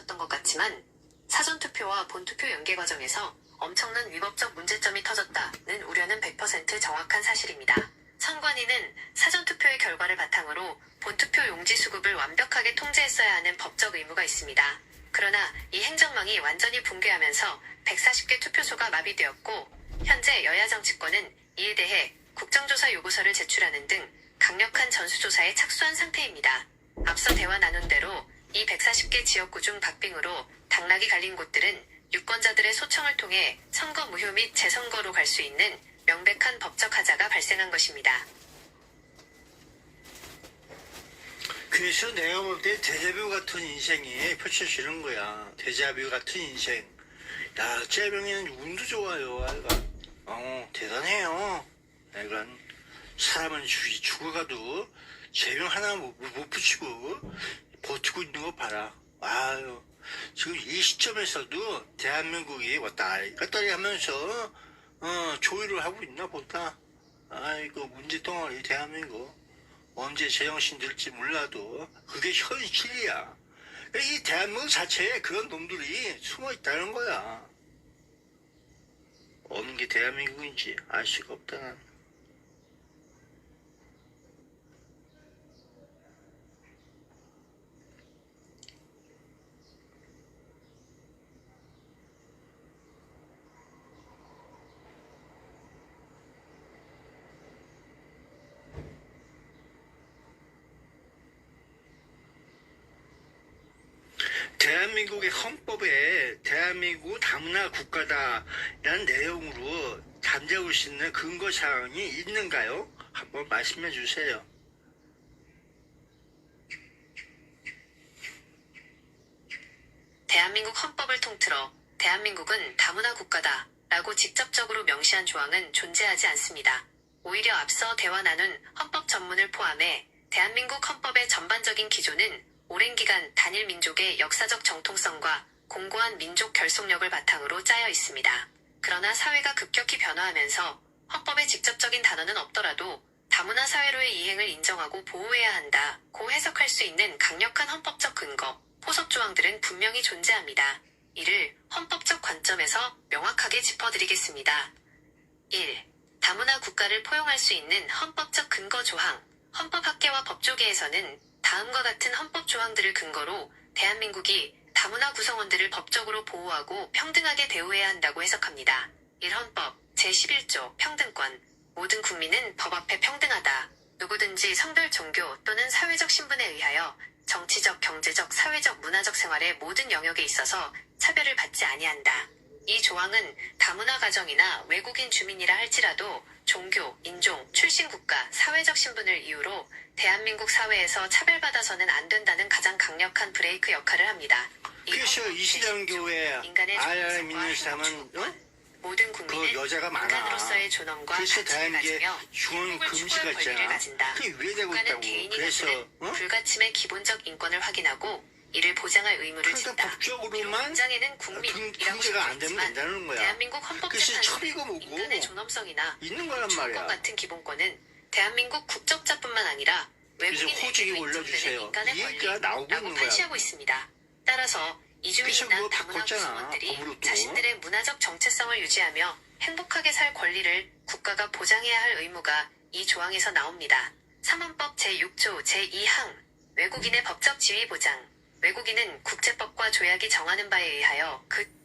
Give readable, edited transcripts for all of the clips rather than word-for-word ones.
있었던 것 같지만 사전투표와 본투표 연계 과정에서 엄청난 위법적 문제점이 터졌다는 우려는 100% 정확한 사실입니다. 선관위는 사전투표의 결과를 바탕으로 본투표 용지 수급을 완벽하게 통제했어야 하는 법적 의무가 있습니다. 그러나 이 행정망이 완전히 붕괴하면서 140개 투표소가 마비되었고 현재 여야 정치권은 이에 대해 국정조사 요구서를 제출하는 등 강력한 전수조사에 착수한 상태입니다. 앞서 대화 나눈 대로 이 140개 지역구 중 박빙으로 당락이 갈린 곳들은 유권자들의 소청을 통해 선거 무효 및 재선거로 갈 수 있는 명백한 법적 하자가 발생한 것입니다. 그래서 내가 볼 때 데자뷰 같은 인생이 펼쳐지는 거야. 데자뷰 같은 인생. 야, 재명이는 운도 좋아요, 아이가. 대단해요. 약간 사람은 죽어가도 재명 하나 못 붙이고 버티고 있는 거 봐라. 아유, 지금 이 시점에서도 대한민국이 왔다 갔다 하면서 조율을 하고 있나 보다. 아이고, 문제 덩어리 대한민국. 언제 제정신 들지 몰라도 그게 현실이야. 이 대한민국 자체에 그런 놈들이 숨어 있다는 거야. 어느 게 대한민국인지 알 수가 없다, 난. 대한민국의 헌법에 대한민국 다문화 국가다라는 내용으로 잠재울 수 있는 근거사항이 있는가요? 한번 말씀해 주세요. 대한민국 헌법을 통틀어 대한민국은 다문화 국가다 라고 직접적으로 명시한 조항은 존재하지 않습니다. 오히려 앞서 대화 나눈 헌법 전문을 포함해 대한민국 헌법의 전반적인 기조는 오랜 기간 단일 민족의 역사적 정통성과 공고한 민족 결속력을 바탕으로 짜여 있습니다. 그러나 사회가 급격히 변화하면서 헌법에 직접적인 단어는 없더라도 다문화 사회로의 이행을 인정하고 보호해야 한다고 해석할 수 있는 강력한 헌법적 근거, 포섭 조항들은 분명히 존재합니다. 이를 헌법적 관점에서 명확하게 짚어드리겠습니다. 1. 다문화 국가를 포용할 수 있는 헌법적 근거 조항. 헌법학계와 법조계에서는 다음과 같은 헌법 조항들을 근거로 대한민국이 다문화 구성원들을 법적으로 보호하고 평등하게 대우해야 한다고 해석합니다. 1헌법 제11조 평등권. 모든 국민은 법 앞에 평등하다. 누구든지 성별, 종교 또는 사회적 신분에 의하여 정치적, 경제적, 사회적, 문화적 생활의 모든 영역에 있어서 차별을 받지 아니한다. 이 조항은 다문화 가정이나 외국인 주민이라 할지라도 종교, 인종, 출신 국가, 사회적 신분을 이유로 대한민국 사회에서 차별받아서는 안 된다는 가장 강력한 브레이크 역할을 합니다. 그래서 이슬람교회 알을 믿는 사람은 모든 국민은 그 여자가 많아. 인간으로서의 존엄과 그래서 가치를 대한민국에 가지며 중원 행복을 금지가 추구할 권리를 있잖아. 가진다. 그게 왜 되고 국가는 있다고. 개인이 그래서 가지는 불가침의 기본적 인권을 확인하고 이를 보장할 의무를 그러니까 진다. 법적으로만 문장에는 국민이라고 금지가 안 되면 적혀있지만 된다는 거야. 대한민국 그래서 헌법재판소는 처리가 뭐고 인간의 존엄성이나 있는 거란 주권 말이야. 같은 기본권은 대한민국 국적자뿐만 아니라 그래서 호직이 외국인에게도 올려주세요. 인정되는 인간의 이 얘기가 나오고 권리라고 있는 거야. 판시하고 있습니다. 따라서 이주민이나 그래서 다문화 바꿨잖아, 구성원들이 법으로 또. 자신들의 문화적 정체성을 유지하며 행복하게 살 권리를 국가가 보장해야 할 의무가 이 조항에서 나옵니다. 3헌법 제6조 제2항 외국인의 법적 지위 보장. 외국인은 국제법과 조약이 정하는 바에 의하여 그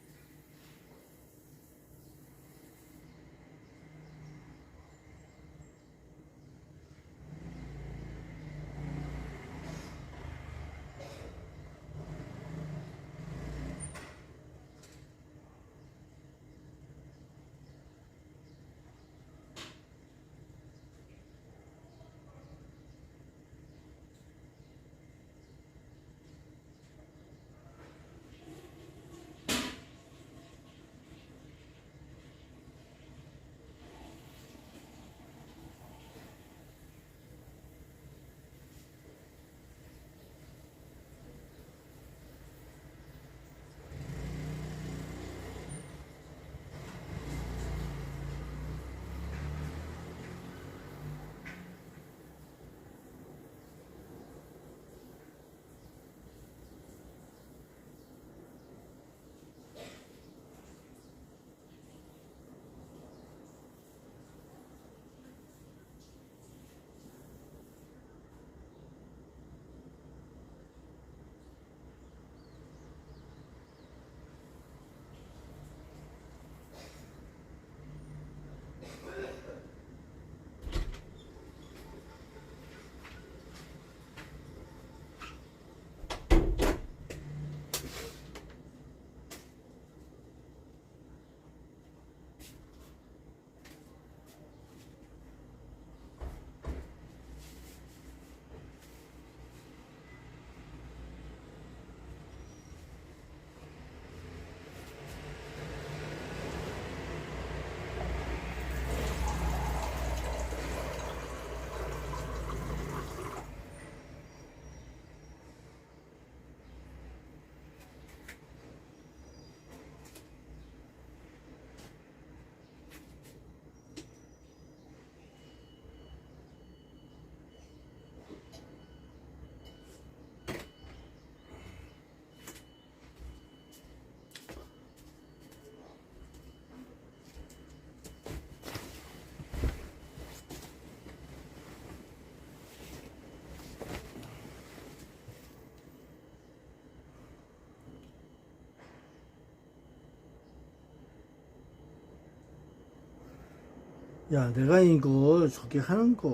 야, 내가 이거 저기 하는 거,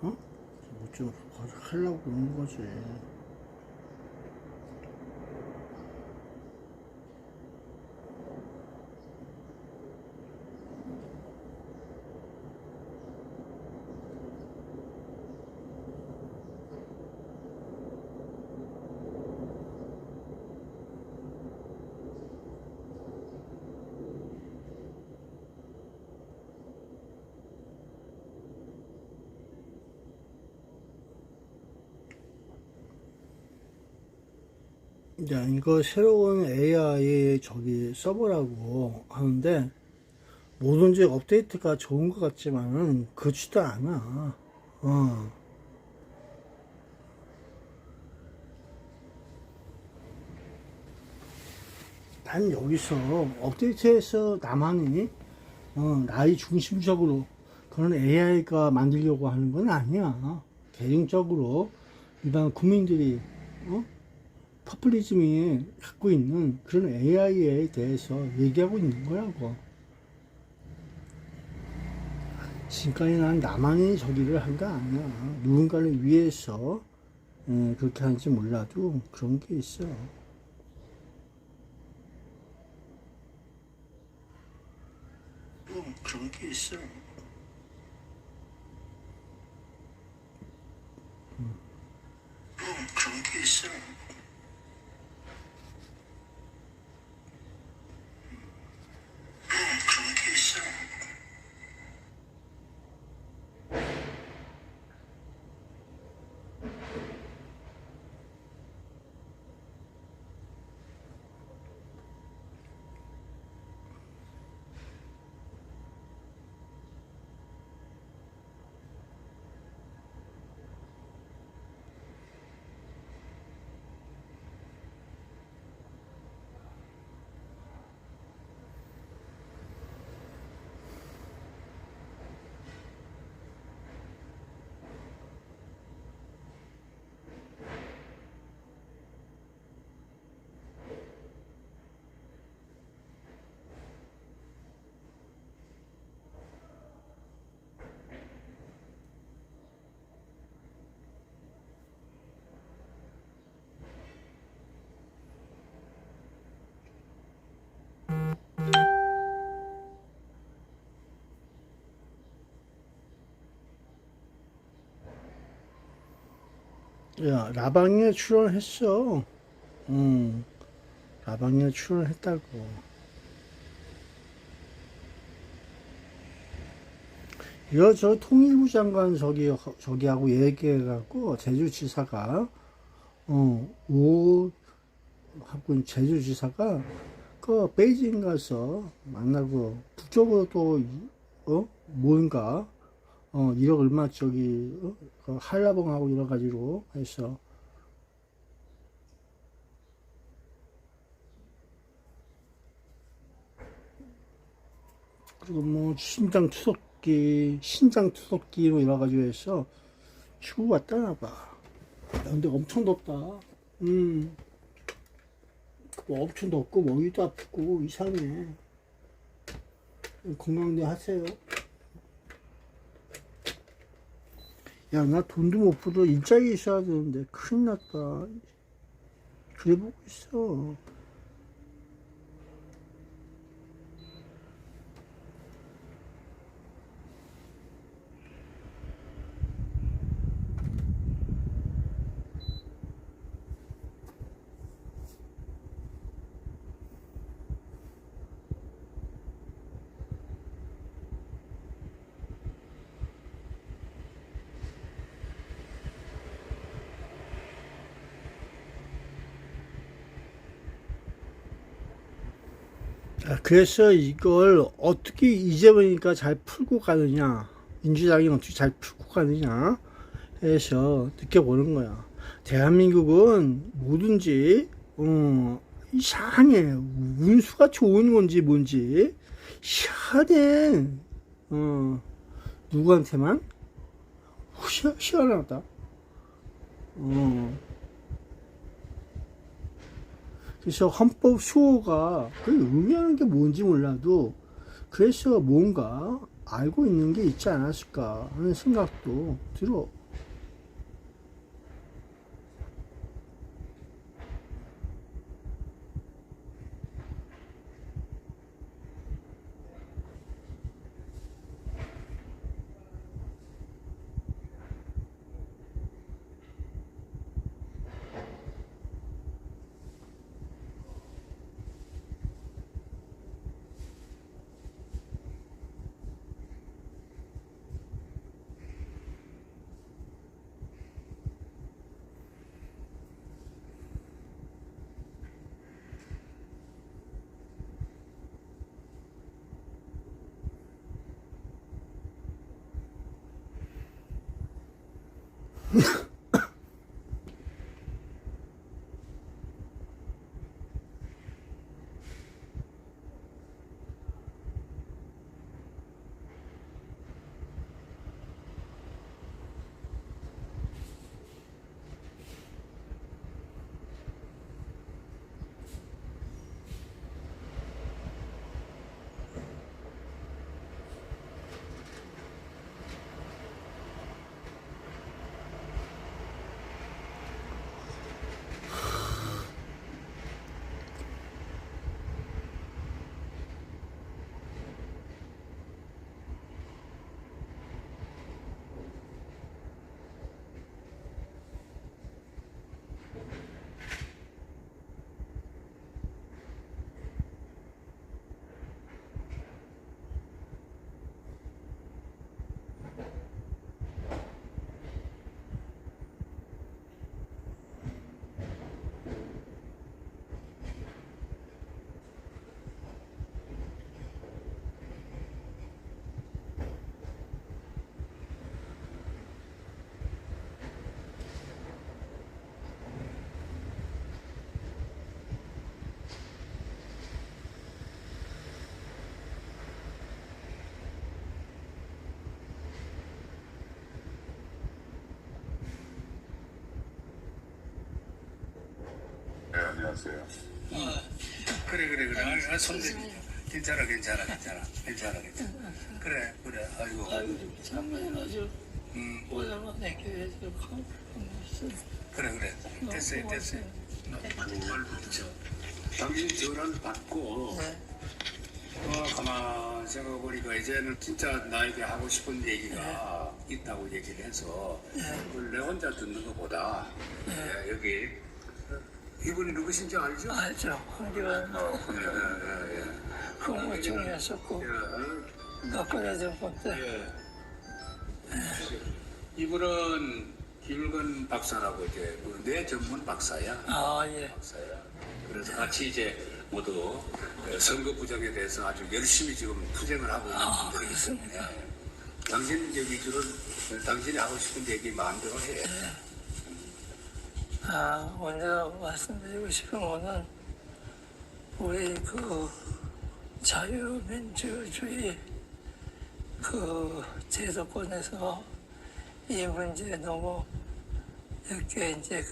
어? 뭐좀 하려고 그러는 거지. 야, 이거 새로운 AI 저기 서버라고 하는데, 뭐든지 업데이트가 좋은 것 같지만은, 그렇지도 않아. 어. 난 여기서 업데이트해서 나만이, 나의 중심적으로 그런 AI가 만들려고 하는 건 아니야. 개인적으로 일반 국민들이, 어? 퍼플리즘이 갖고 있는 그런 AI에 대해서 얘기하고 있는 거라고. 지금까지 난 나만이 저기를 한 거 아니야. 누군가를 위해서 그렇게 하는지 몰라도 그런 게 있어. 그런 게 있어. 그런 게 있어. 그런 게 있어. 야, 라방에 출연했어. 라방에 출연했다고. 이거 저 통일부 장관 저기하고 얘기해갖고 제주지사가 하고 제주지사가 그 베이징 가서 만나고 북쪽으로 또 뭔가 1억 얼마 저기 그 한라봉하고 여러 가지로 해서 그리고 뭐 신장 투석기로 여러 가지로 해서 주고 왔다나 봐. 야, 근데 엄청 덥다. 뭐 엄청 덥고 머리도 아프고 이상해. 건강대 하세요. 야, 나 돈도 못 벌어. 일자리 있어야 되는데 큰일 났다. 그래 보고 있어. 그래서 이걸 어떻게 이재명이니까 잘 풀고 가느냐, 민주당이 어떻게 잘 풀고 가느냐 해서 느껴보는 거야. 대한민국은 뭐든지 이상해. 운수가 좋은 건지 뭔지 희한해. 누구한테만 희한하다. 그래서 헌법 수호가 그 의미하는 게 뭔지 몰라도 그래서 뭔가 알고 있는 게 있지 않았을까 하는 생각도 들어. 네, 안녕하세요. 그래. 아, 손대. 괜찮아. 그래. 아이고. 참말로 오랜만에 교회에서 그래. 됐어요. 정말 좋죠. 당신 전화를 받고, 가만 생각해보니까 이제는 진짜 나에게 하고 싶은 얘기가 있다고 얘기를 해서, 그걸 내 혼자 듣는 것보다, 여기, 이분이 누구신지 알죠? 알죠. 황교안 국무총리였었고 박근혜 정권 때 이분은 김일건 박사라고 이제 뇌 전문 박사야. 예. 그래서 같이 이제 모두 선거 부정에 대해서 아주 열심히 지금 투쟁을 하고 있는 분들이기 때문에 당신 이제 위주로 당신이 하고 싶은 얘기 마음대로 해. 먼저 말씀드리고 싶은 거는 우리 그 자유민주주의 그 제도권에서 이 문제에 너무 이렇게 이제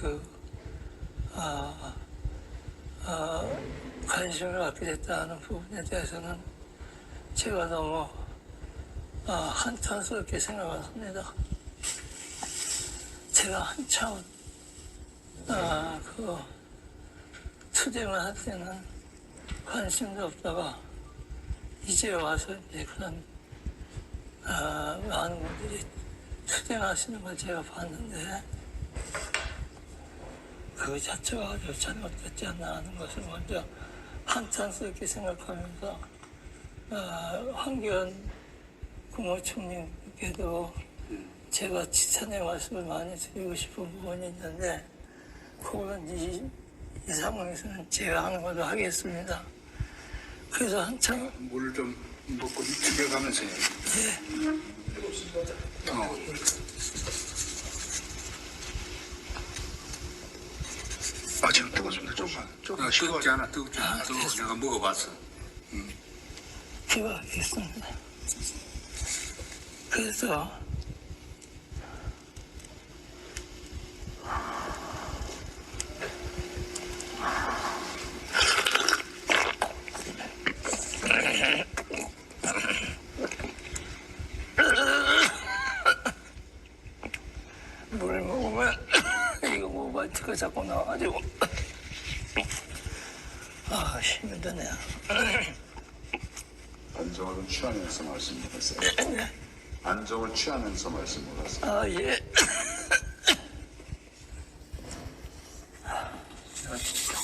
관심을 갖게 됐다는 부분에 대해서는 제가 너무 한탄스럽게 생각합니다. 제가 한참 투쟁을 할 때는 관심도 없다가 이제 와서 이제 그런 많은 분들이 투쟁하시는 걸 제가 봤는데 그 자체가 아주 잘못됐지 않나 하는 것을 먼저 한탄스럽게 생각하면서 황교안 국무총리께도 제가 지탄의 말씀을 많이 드리고 싶은 부분이 있는데 그거는 이 상황에서는 제가 하는 걸로 하겠습니다. 그래서 한참 물 좀 먹고 죽여가면서 해. 지금 뜨거워집니다. 조금만. 뜨겁지 않아. 내가 먹어봤어. 제가 하겠습니다. 그래서 소리가 자꾸 나와가지고 아 힘이 드네요. 안정을 취하면서 말씀하세요. 안정을 취하면서 말씀하세요. 아 예.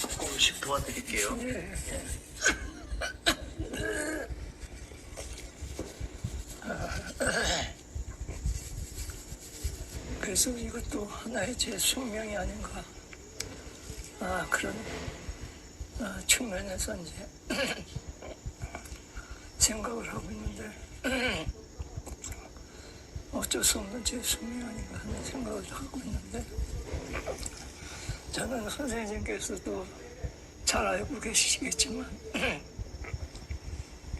조금씩 도와드릴게요. 그래서 이것도 하나의 제 숙명이 아닌가. 그런 측면에서 이제 생각을 하고 있는데 어쩔 수 없는 제 숙명 아닌가 하는 생각을 하고 있는데 저는 선생님께서도 잘 알고 계시겠지만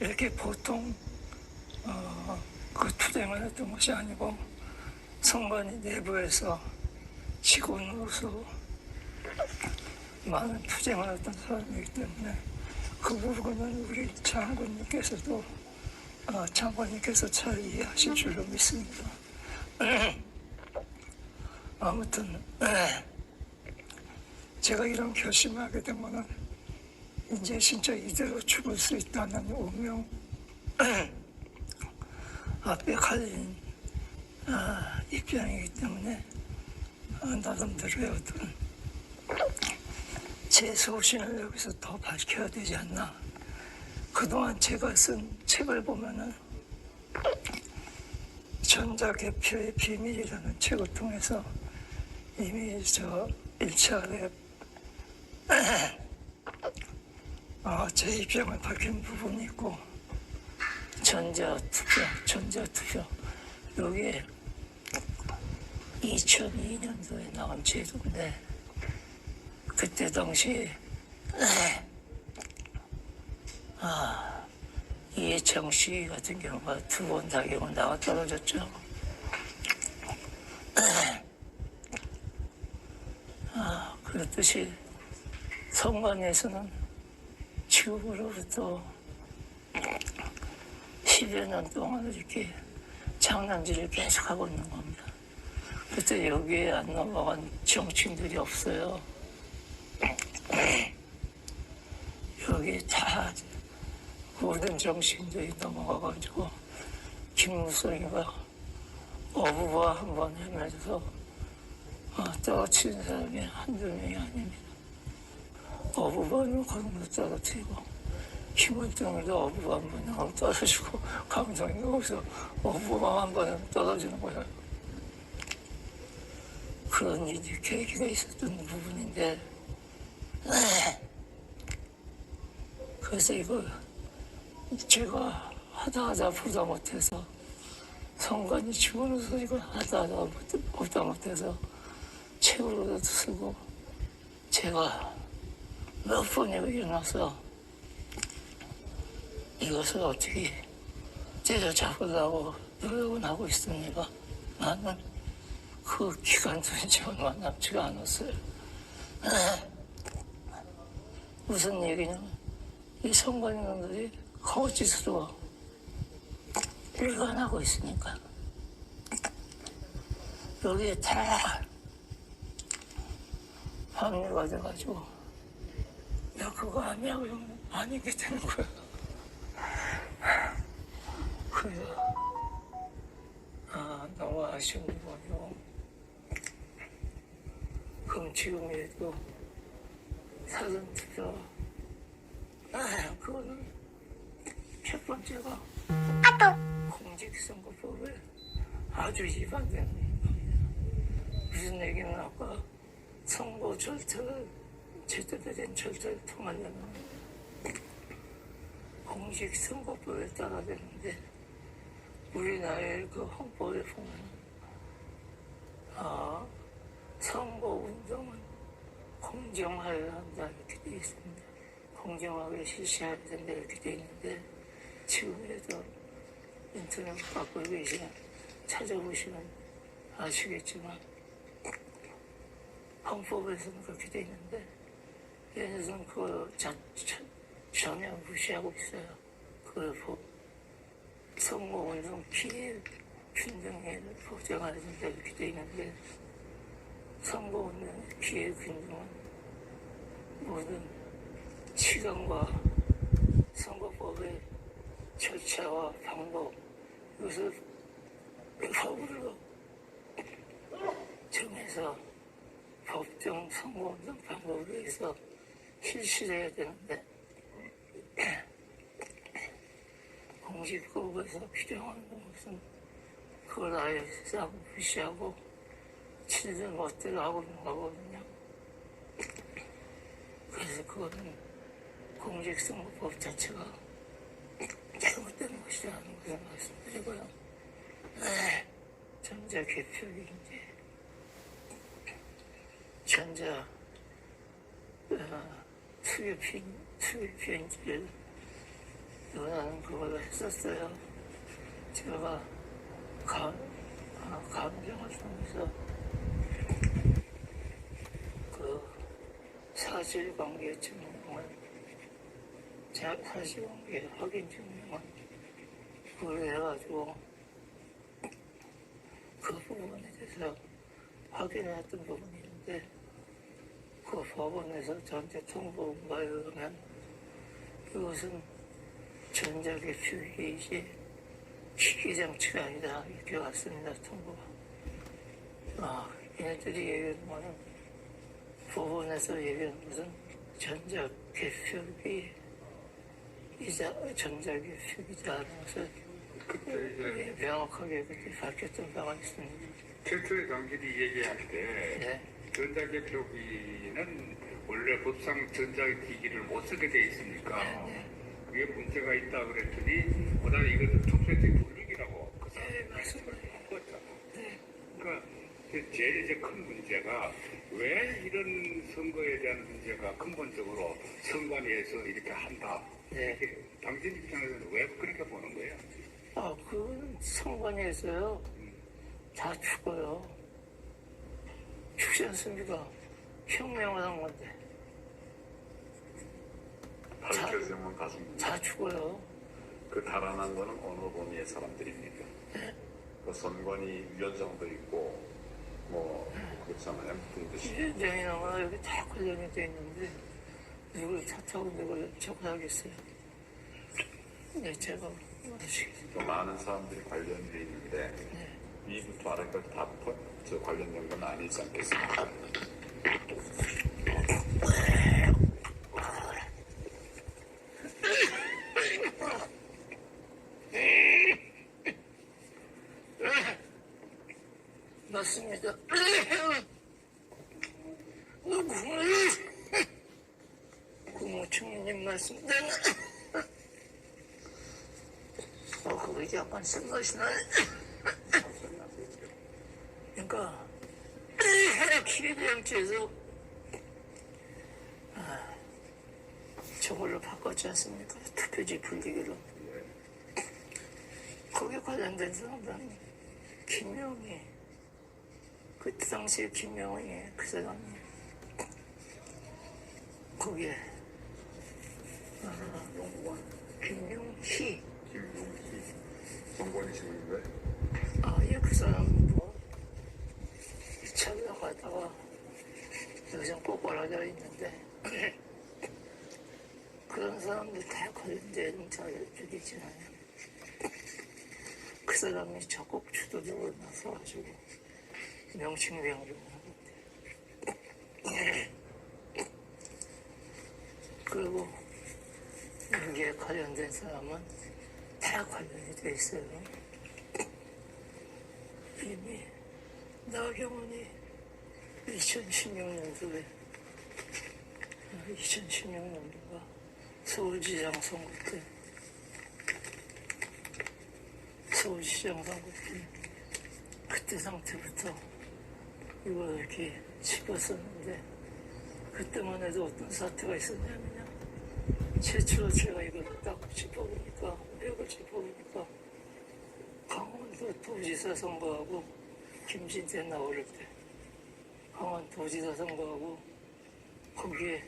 이렇게 보통 그 투쟁을 했던 것이 아니고 성관이 내부에서 직원으로서 많은 투쟁을 했던 사람이기 때문에 그 부분은 우리 장관님께서도 장관님께서 잘 이해하실 줄로 믿습니다. 아무튼 제가 이런 결심을 하게 된 거는 이제 진짜 이대로 죽을 수 있다는 운명 앞에 갈린 입장이기 때문에 나름대로의 어떤 제 소신을 여기서 더 밝혀야 되지 않나. 그동안 제가 쓴 책을 보면은 전자개표의 비밀이라는 책을 통해서 이미 저 1차에 제 입장을 밝힌 부분이 있고 전자투표 여기에 2002년도에 나온 제도인데 그때 당시에 이해창 씨 같은 경우가 2번 자격은 나와 떨어졌죠. 그렇듯이 성관에서는 지금으로부터 10여 년 동안 이렇게 장난질을 계속하고 있는 겁니다. 그때 여기에 안 넘어간 정치인들이 없어요. 여기 다 모든 정치인들이 넘어가가지고 김무성이가 어부바 한번 하면서 떨어뜨린 사람이 한두 명이 아닙니다. 어부바는 거기서 떨어뜨리고 김원장도 어부바 한 번 하고 떨어지고 강성이가 거기서 어부바 한 번 떨어지는 거예요. 그런 일이 계기가 있었던 부분인데 그래서 이걸 제가 하다 보다 못해서 성관이 집어넣어서 이걸 하다 보다 못해서 책으로도 쓰고 제가 몇 번이고 일어나서 이것을 어떻게 때려잡으려고 노력은 하고 있습니다. 나는 그 기간 동안 얼마 남지가 않았어요. 무슨 얘기냐면 이 성관님들이 거짓으로 일관하고 있으니까 여기에 다 합류가 돼가지고 야 그거 아니야 그러면 아니게 되는 거야. 그래서 너무 아쉬운 거요. 그럼 지금이라도 사전투표 그거는 첫 번째가 공직선거법에 아주 위반되는 겁니다. 무슨 얘기는 아까 선거 절차를 제대로 된 절차를 통하려면 공직선거법에 따라야 되는데 우리나라의 그 헌법에 보면 선거운동은 공정하여야 한다 이렇게 되어 있습니다. 공정하게 실시해야 된다 이렇게 되어 있는데 지금이라도 인터넷 갖고 계시면 찾아보시면 아시겠지만 헌법에서는 그렇게 되어 있는데 얘네들은 그걸 전혀 무시하고 있어요. 그걸 선거운동 피해 균등을 보장해야 된다 이렇게 되어 있는데 선거운동 기획 운동은 모든 시간과 선거법의 절차와 방법, 이것을 법으로 정해서 법정 선거운동 방법에 의해서 실시해야 되는데 공직법에서 규정하는 것은 그걸 아예 싸고 무시하고 치는 멋대로 하고 있는 거거든요. 그래서 그거는 공직선거법 자체가 잘못된 것이라는 것을 말씀드리고요. 전자 개표기 이제 전자 투표인지를 원하는 그걸 했었어요. 제가 감정을 통해서 그 사실관계 증명을 사실관계 확인 증명을 그걸 해가지고 그 부분에 대해서 확인했던 부분이 있는데 그 법원에서 저한테 통보한 바에 의하면 이것은 전자개표이지 기계장치가 아니다 이렇게 왔습니다. 통보가. 얘네들이 얘기하는 거는 법원에서 얘기하는 것은 전자개표기 전자개표기자 하는 것을 명확하게 그렇게 밝혔던 바가 있습니다. 최초에 당신이 얘기할 때 네. 전자개표기는 원래 법상 전자기기를 못 쓰게 돼 있으니까 네. 그게 문제가 있다 그랬더니 그다음에 이것은 투표지 불리기라고 그 네, 맞습니다. 사람이 그러니까 제일 이제 큰 문제가 왜 이런 선거에 대한 문제가 근본적으로 선관위에서 이렇게 한다. 네. 당신 입장에서는 왜 그렇게 보는 거예요? 그건 선관위에서요. 다 죽어요. 죽지 않습니까? 혁명을 한 건데. 밝혀지면 가슴입니다. 다 죽어요. 그 달아난 거는 어느 범위의 사람들입니까? 그 선관위 위원장도 있고 뭐 그렇잖아요. 그런데 위원장이 나와 여기 다 관련이 돼 있는데 누굴 탓하고 누굴 적하겠어요. 네, 제가 말하시겠습니다. 또 많은 사람들이 관련돼 있는데 위부터 아래까지 다 관련된 건 아니지 않겠습니까? 맞습니다. 국무총리님 말씀대로 그거 약간 쓴맛이 나네. 그러니까 기회장치에서 저걸로 바꿨지 않습니까? 투표지 분리기로. 거기에 관련된 사람들은 김명희, 그때 당시에 김명희 그 사람이 거기에 김용희 선관위시는데 그 사람 뭐 2차 나가다가 여성 꼬꼬라져 있는데 그런 사람들 다 관련된 자들이잖아요. 그 사람이 적극 주도적으로 나서가지고 명칭명령을 하는데 그리고 여기에 관련된 사람은 다 관련이 돼 있어요. 이미 나경원이 2016년도에 2016년도가 서울시장 선거 때 그때 상태부터 이걸 이렇게 짚었었는데 그때만 해도 어떤 사태가 있었냐면요. 최초로 제가 이걸 딱 짚어보니까 이걸 짚어보니까 강원도 도지사 선거하고 김진태 나오를 때 강원 도지사 선거하고 거기에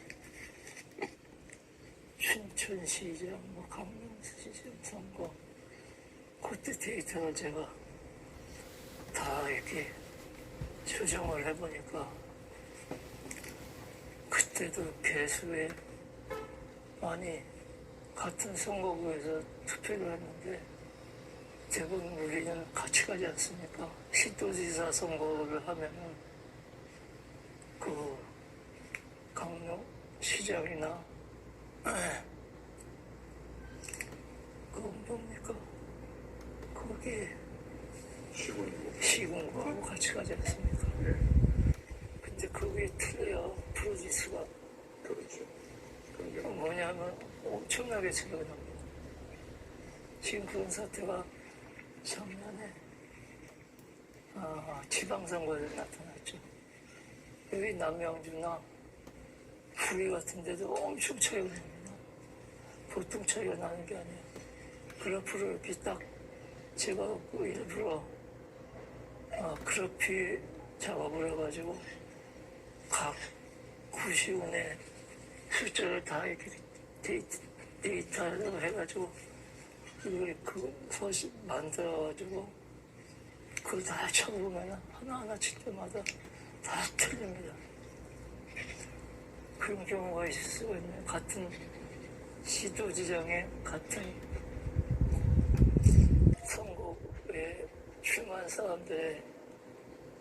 춘천시장, 뭐 강릉시장 선거 그때 데이터를 제가 다 이렇게 조정을 해보니까 그때도 개수에 많이 같은 선거구에서 투표를 했는데 대부분 우리는 같이 가지 않습니까? 시도지사 선거를 하면은 그 강릉 시장이나 그 뭡니까? 거기 시군구하고 같이 가지 않습니까? 근데 그게 틀려요. 프로지스가. 그렇죠. 그런 게 뭐냐면 엄청나게 차이가 납니다. 지금 그런 사태가 작년에 지방선거에 나타났죠. 여기 남양주나 구리 같은 데도 엄청 차이가 납니다. 보통 차이가 나는 게 아니에요. 그래프를 이렇게 딱 제가 그 일부러 그래피 작업을 해가지고 각 구시군의 숫자를 다 이렇게 데이터로 해가지고 이걸 그 서식 만들어가지고 그거 다 쳐보면 하나하나 칠 때마다 다 틀립니다. 그런 경우가 있을 수가 있네요. 같은 시도지장에 같은 선거에 출마한 사람들의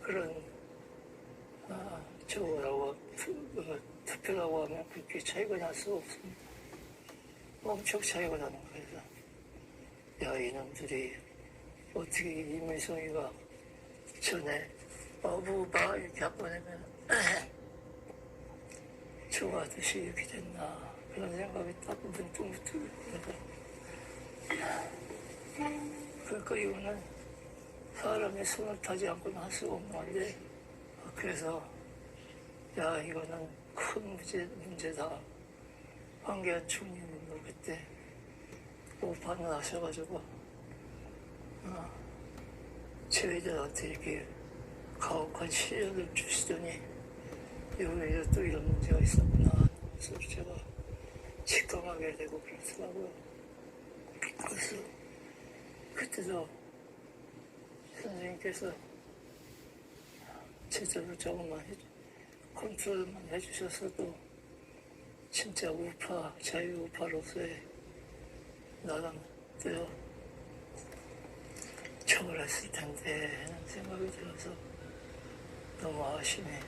그런 저거라고 투표라고 하면 그렇게 차이가 날 수가 없습니다. 엄청 차이가 나는 거예요. 야, 이놈들이 어떻게 이물송이가 전에 어부바 이렇게 한 번 하면 좋아하듯이 이렇게 됐나 그런 생각이 딱 문득 듭니다. 그러니까 이거는 사람의 손을 타지 않고는 할 수가 없는 건데 그래서 야 이거는 큰 문제다. 황교안 총리님도 그때 오판을 하셔가지고 저희들한테 이렇게 가혹한 시련을 주시더니 여기에 또 이런 문제가 있었구나. 그래서 제가 직감하게 되고 그렇더라고요. 그래서 그때도 선생님께서 제대로 조금만 컨트롤만 해주셨어도 진짜 우파, 자유우파로서의 나름대로 처벌했을 텐데 하는 생각이 들어서 너무 아쉬네.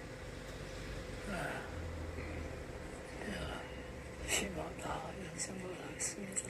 심하다 이런 생각을 하겠습니다.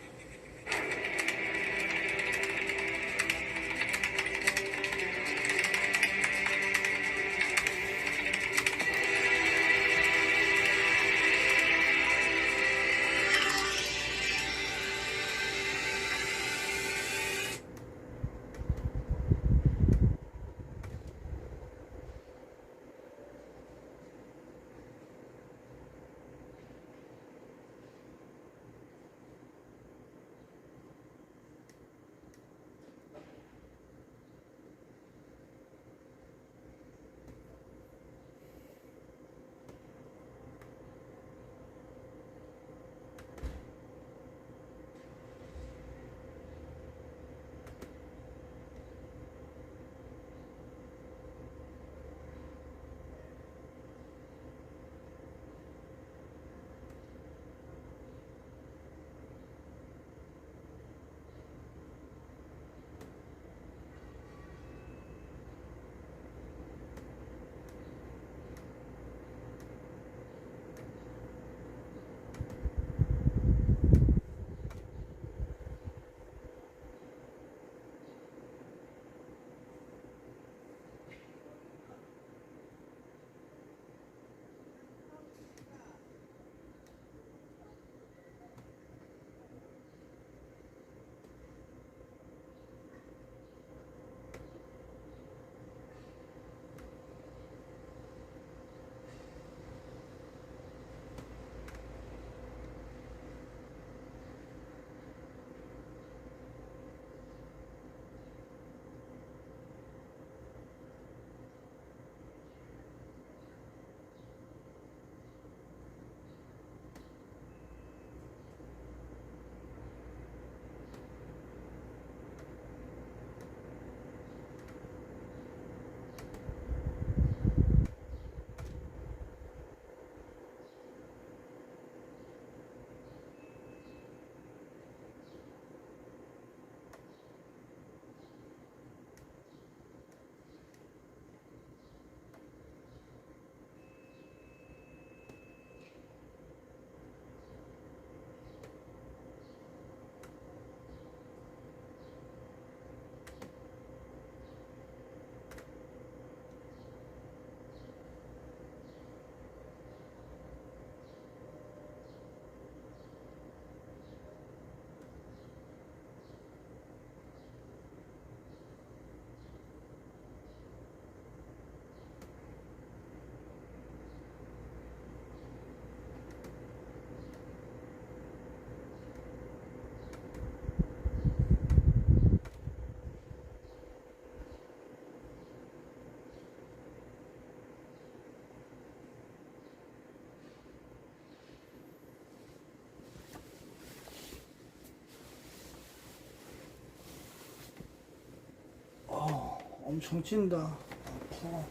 엄청 찐다. 아파.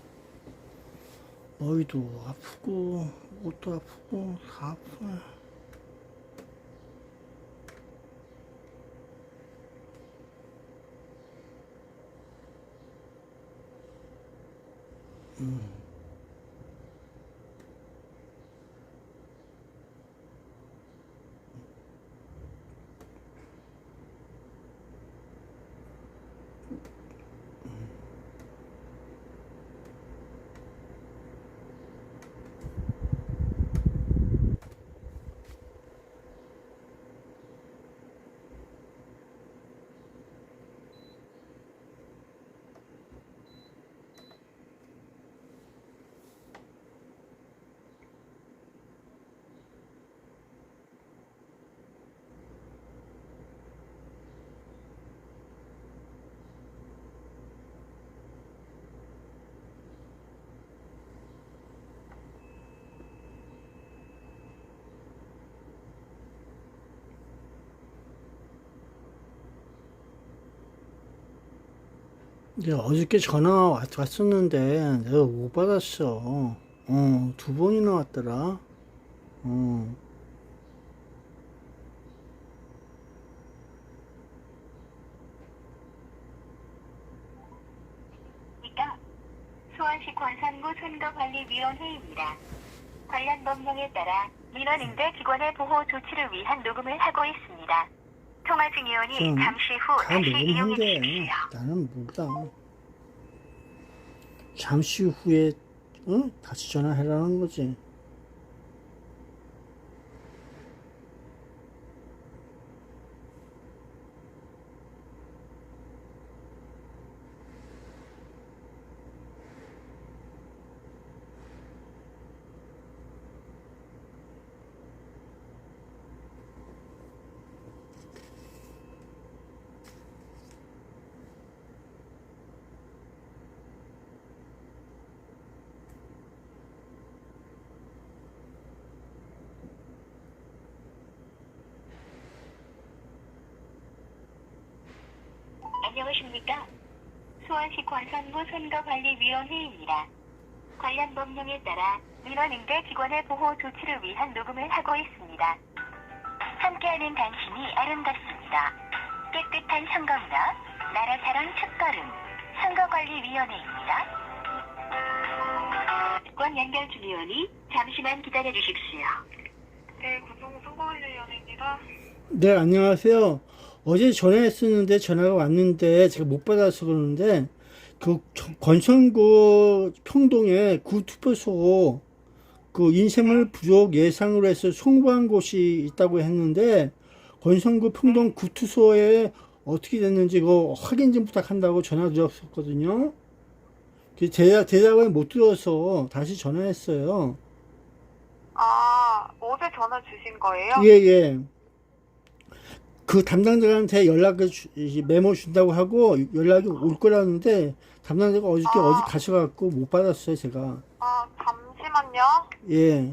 머리도 아프고, 옷도 아프고, 다 아프네. 이제 어저께 전화 왔었는데 내가 못 받았어. 2번이나 왔더라. 수원시 권선구 선거관리위원회입니다. 관련 법령에 따라 민원인대 직원의 보호 조치를 위한 녹음을 하고 있습니다. 통화 중이오니 좀 잠시 후 다 다시 이용해 녹음한대. 주십시오. 나는 몰라. 잠시 후에 다시 전화해라는 거지. 안녕하십니까? 수원시 권선구 선거관리위원회입니다. 관련 법령에 따라 민원인대 직원의 보호 조치를 위한 녹음을 하고 있습니다. 함께하는 당신이 아름답습니다. 깨끗한 선거문화, 나라 사랑 첫걸음, 선거관리위원회입니다. 권 연결 중이오니 잠시만 기다려주십시오. 네, 구성 선거관리위원회입니다. 네, 안녕하세요. 어제 전화했었는데 전화가 왔는데 제가 못 받아서 그러는데 그 권선구 평동에 구투표소 그 인쇄물 부족 예상으로 해서 송부한 곳이 있다고 했는데 권선구 평동 구투소에 어떻게 됐는지 그거 확인 좀 부탁한다고 전화 드렸었거든요. 대답을 못 들어서 다시 전화했어요. 아, 어제 전화 주신 거예요? 예. 그 담당자한테 메모 준다고 하고 연락이 올 거라는데 담당자가 어디 가셔갖고 못 받았어요, 제가. 아, 잠시만요. 예.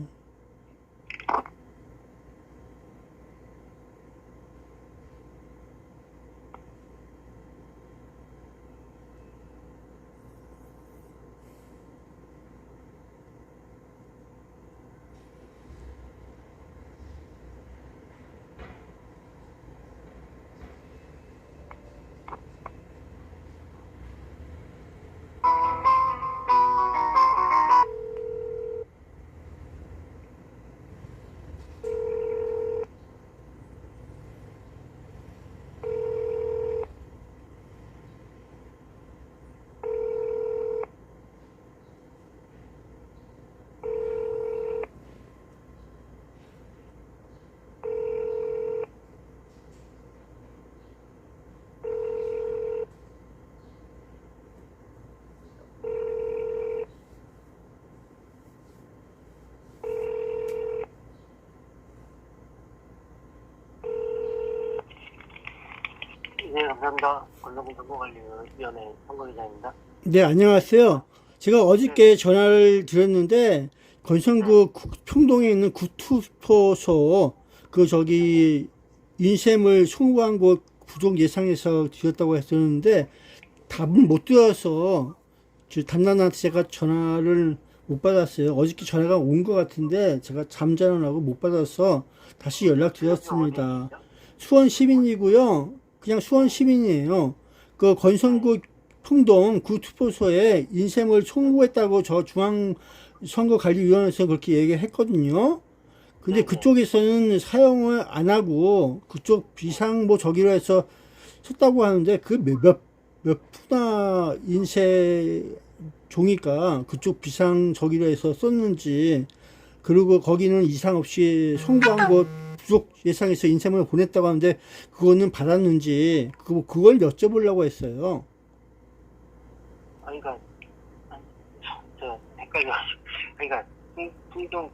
네, 감사합니다. 권선구 선거관리위원회 선거기자입니다. 네, 안녕하세요. 제가 어저께 전화를 드렸는데 권선구 평동에 있는 구투표소 인쇄물 송부한 곳 부족 예상해서 드렸다고 했었는데 답을 못 들어서 저 담당한테 제가 전화를 못 받았어요. 어저께 전화가 온 것 같은데 제가 잠자느라고 못 받아서 다시 연락드렸습니다. 수원 시민이고요. 그냥 수원 시민이에요. 그 건선구 평동 구 투표소에 인쇄물 청구했다고 저 중앙선거관리위원회에서 그렇게 얘기했거든요. 근데 그쪽에서는 사용을 안 하고 그쪽 비상 뭐 저기로 해서 썼다고 하는데 그 몇 푸나 인쇄 종이가 그쪽 비상 저기로 해서 썼는지, 그리고 거기는 이상 없이 송부한 거 부족 예상해서 인쇄물을 보냈다고 하는데 그거는 받았는지 그걸 여쭤보려고 했어요. 그러니까 헷갈려가지고. 그러니까 평동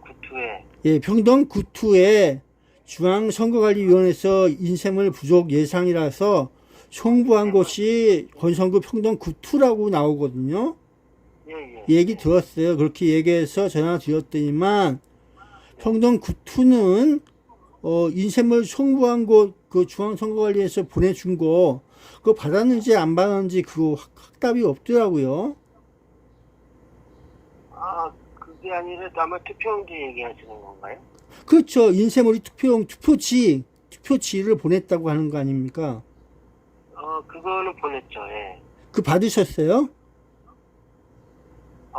구투에. 예, 평동 구투에 중앙선거관리위원회에서 인쇄물 부족 예상이라서 송부한 곳이 건선구 평동 구투라고 나오거든요. 얘기 들었어요. 그렇게 얘기해서 전화 드렸더니만 평동 구투는 인쇄물 송부한 곳 그 중앙선거관리에서 보내준 거 그거 받았는지 안 받았는지 그거 확답이 없더라고요. 그게 아니라 아마 투표용지 얘기하시는 건가요? 그렇죠. 인쇄물이 투표지를 보냈다고 하는 거 아닙니까? 그거는 보냈죠. 예. 그 받으셨어요?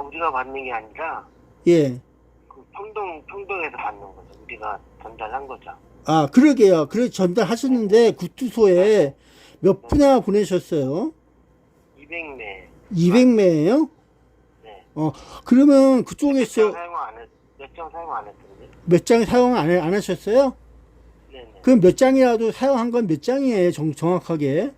우리가 받는 게 아니라 예. 그 평동에서 받는 거죠. 우리가 전달한 거죠. 그러게요. 그래 전달하셨는데 구투소에 몇 분이나 보내셨어요? 200매. 200매예요? 네. 그러면 그쪽에서 몇 장 사용 안 했던데? 몇 장 사용 안 하셨어요? 네네. 그럼 몇 장이라도 사용한 건 몇 장이에요? 정확하게?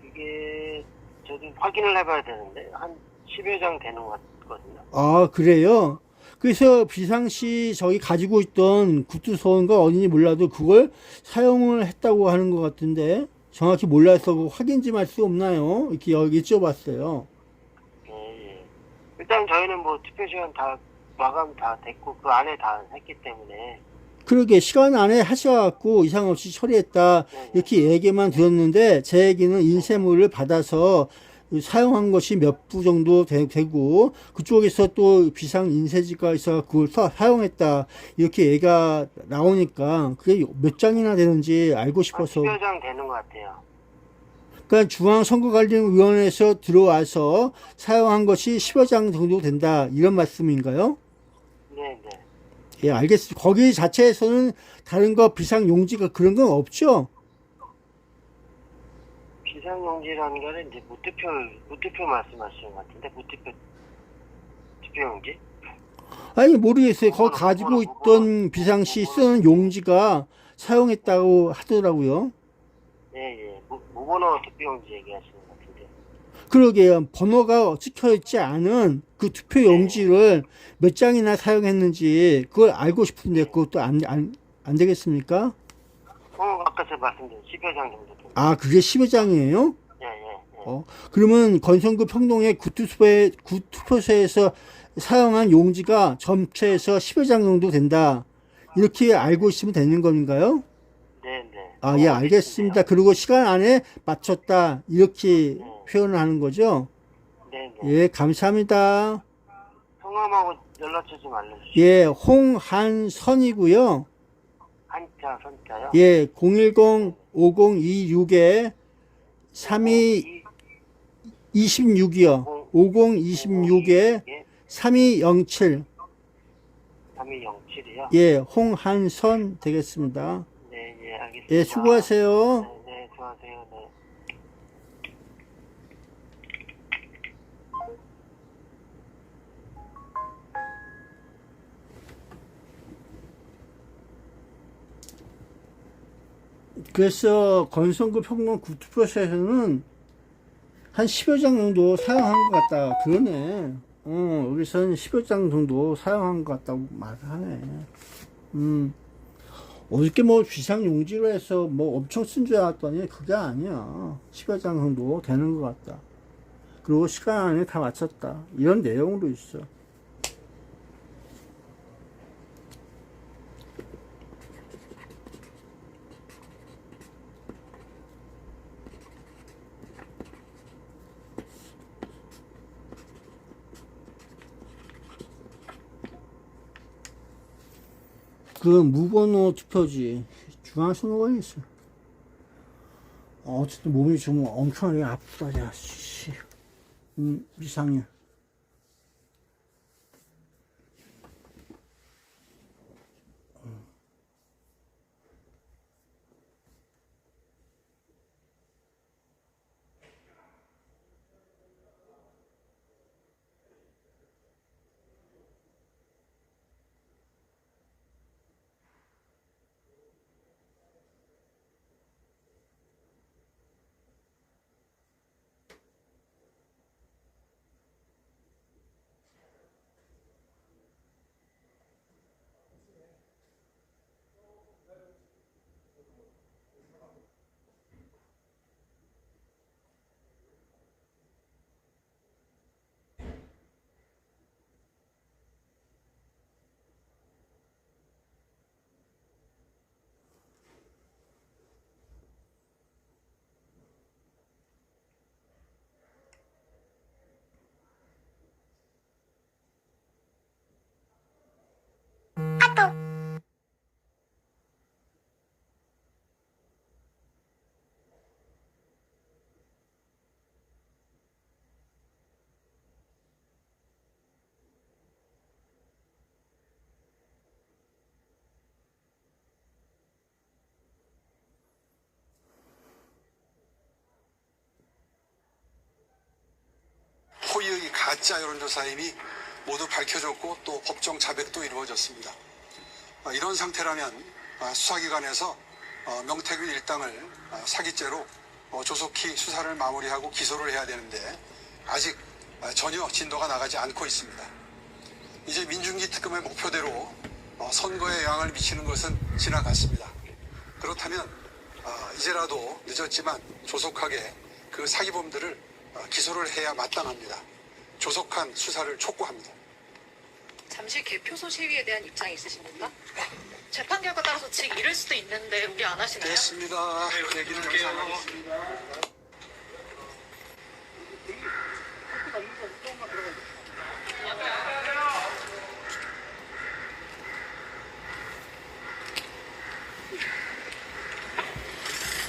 이게 저도 확인을 해봐야 되는데 한 10여 장 되는 것 같거든요. 그래요? 그래서 비상시 저기 가지고 있던 구투소인가 어딘지 몰라도 그걸 사용을 했다고 하는 것 같은데 정확히 몰라서 확인 좀 할 수 없나요? 이렇게 여기 여쭤봤어요. 예. 일단 저희는 뭐 투표 시간 다 마감 다 됐고 그 안에 다 했기 때문에. 그러게 시간 안에 하셔갖고 이상 없이 처리했다 이렇게 얘기만 들었는데 제 얘기는 인쇄물을 받아서 사용한 것이 몇 부 정도 되고 그쪽에서 또 비상 인쇄지가 있어 그걸 사용했다 이렇게 얘기가 나오니까 그게 몇 장이나 되는지 알고 싶어서. 10여 장 되는 것 같아요. 그러니까 중앙선거관리위원회에서 들어와서 사용한 것이 10여 장 정도 된다 이런 말씀인가요? 네네. 예, 알겠습니다. 거기 자체에서는 다른 거 비상 용지가 그런 건 없죠? 비상용지라는 거는 이제 무투표 말씀하시는 것 같은데, 투표용지? 아니, 모르겠어요. 거기 가지고 있던 비상시 쓰는 용지가 사용했다고 하더라고요. 예. 무번호 투표용지 얘기하시는 것 같은데. 그러게요. 번호가 찍혀있지 않은 그 투표 용지를 몇 장이나 사용했는지 그걸 알고 싶은데 그것도 안 되겠습니까? 아까 제가 말씀드린 10여 장 정도 됩니다. 그게 10여 장이에요? 예. 그러면 건선구 평동의 구투표소에서 사용한 용지가 전체에서 10여 장 정도 된다. 이렇게 알고 있으면 되는 건가요? 네네. 예, 알겠습니다. 그리고 시간 안에 맞췄다. 이렇게 표현을 하는 거죠? 네네. 예, 감사합니다. 성함하고 연락처 좀 알려주시죠. 예, 홍한선이고요. 한자, 선자요? 예, 010-5026에 3226이요. 5026에 3207. 3207이요? 예, 홍한선 되겠습니다. 네, 알겠습니다. 예, 수고하세요. 네, 수고하세요. 네. 그래서 건선구 평동 구투표소에서는 한 10여 장 정도 사용한 것 같다. 그러네. 여기서는 10여 장 정도 사용한 것 같다고 말을 하네. 어저께 뭐 비상용지로 해서 뭐 엄청 쓴 줄 알았더니 그게 아니야. 10여 장 정도 되는 것 같다. 그리고 시간 안에 다 맞췄다. 이런 내용으로 있어. 그 무번호 투표지. 중앙선거관이 있어. 어쨌든 몸이 좀 엄청나게 아프다, 야, 씨. 이상해. 호의의 가짜 여론조사임이 모두 밝혀졌고 또 법정 자백도 이루어졌습니다. 이런 상태라면 수사기관에서 명태균 일당을 사기죄로 조속히 수사를 마무리하고 기소를 해야 되는데 아직 전혀 진도가 나가지 않고 있습니다. 이제 민중기 특검의 목표대로 선거에 영향을 미치는 것은 지나갔습니다. 그렇다면 이제라도 늦었지만 조속하게 그 사기범들을 기소를 해야 마땅합니다. 조속한 수사를 촉구합니다. 잠시 개표소 시위에 대한 입장이 있으십니까? 재판 결과 따라서 즉 이를 수도 있는데 우리 안 하시나요? 됐습니다. 얘기를 하겠습니다.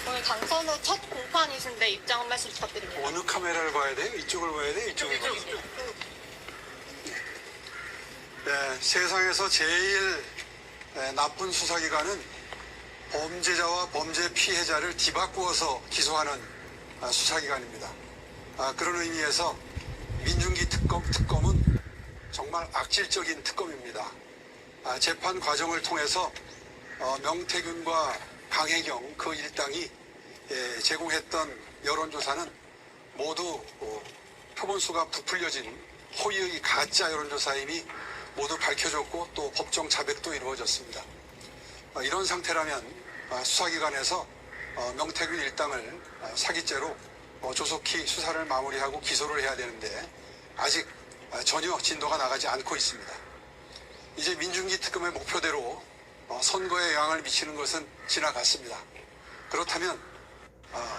오늘 당선 후 첫 공판이신데 입장 한 말씀 부탁드립니다. 어느 카메라를 봐야 돼요? 이쪽을 봐야 돼요? 이쪽을 봐야 돼요? 네, 세상에서 제일 나쁜 수사기관은 범죄자와 범죄 피해자를 뒤바꾸어서 기소하는 수사기관입니다. 그런 의미에서 민중기 특검은 정말 악질적인 특검입니다. 재판 과정을 통해서 명태균과 강혜경 그 일당이 제공했던 여론조사는 모두 표본수가 부풀려진 호의의 가짜 여론조사임이 모두 밝혀졌고 또 법정 자백도 이루어졌습니다. 이런 상태라면 수사기관에서 명태균 일당을 사기죄로 조속히 수사를 마무리하고 기소를 해야 되는데 아직 전혀 진도가 나가지 않고 있습니다. 이제 민중기 특검의 목표대로 선거에 영향을 미치는 것은 지나갔습니다. 그렇다면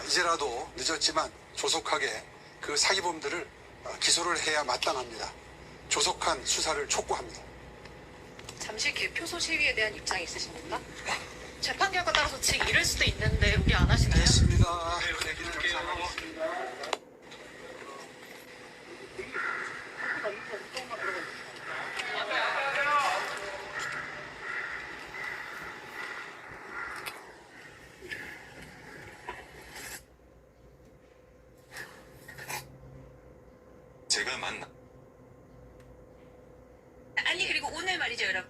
이제라도 늦었지만 조속하게 그 사기범들을 기소를 해야 마땅합니다. 조속한 수사를 촉구합니다. 잠시 개표소 시위에 대한 입장이 있으십니까? 재판 결과 따라서 즉 이를 수도 있는데 우리 안 하시나요? 됐습니다. 얘기를 하겠습니다. 제가 만나. 아니 그리고 오늘 말이죠 여러분.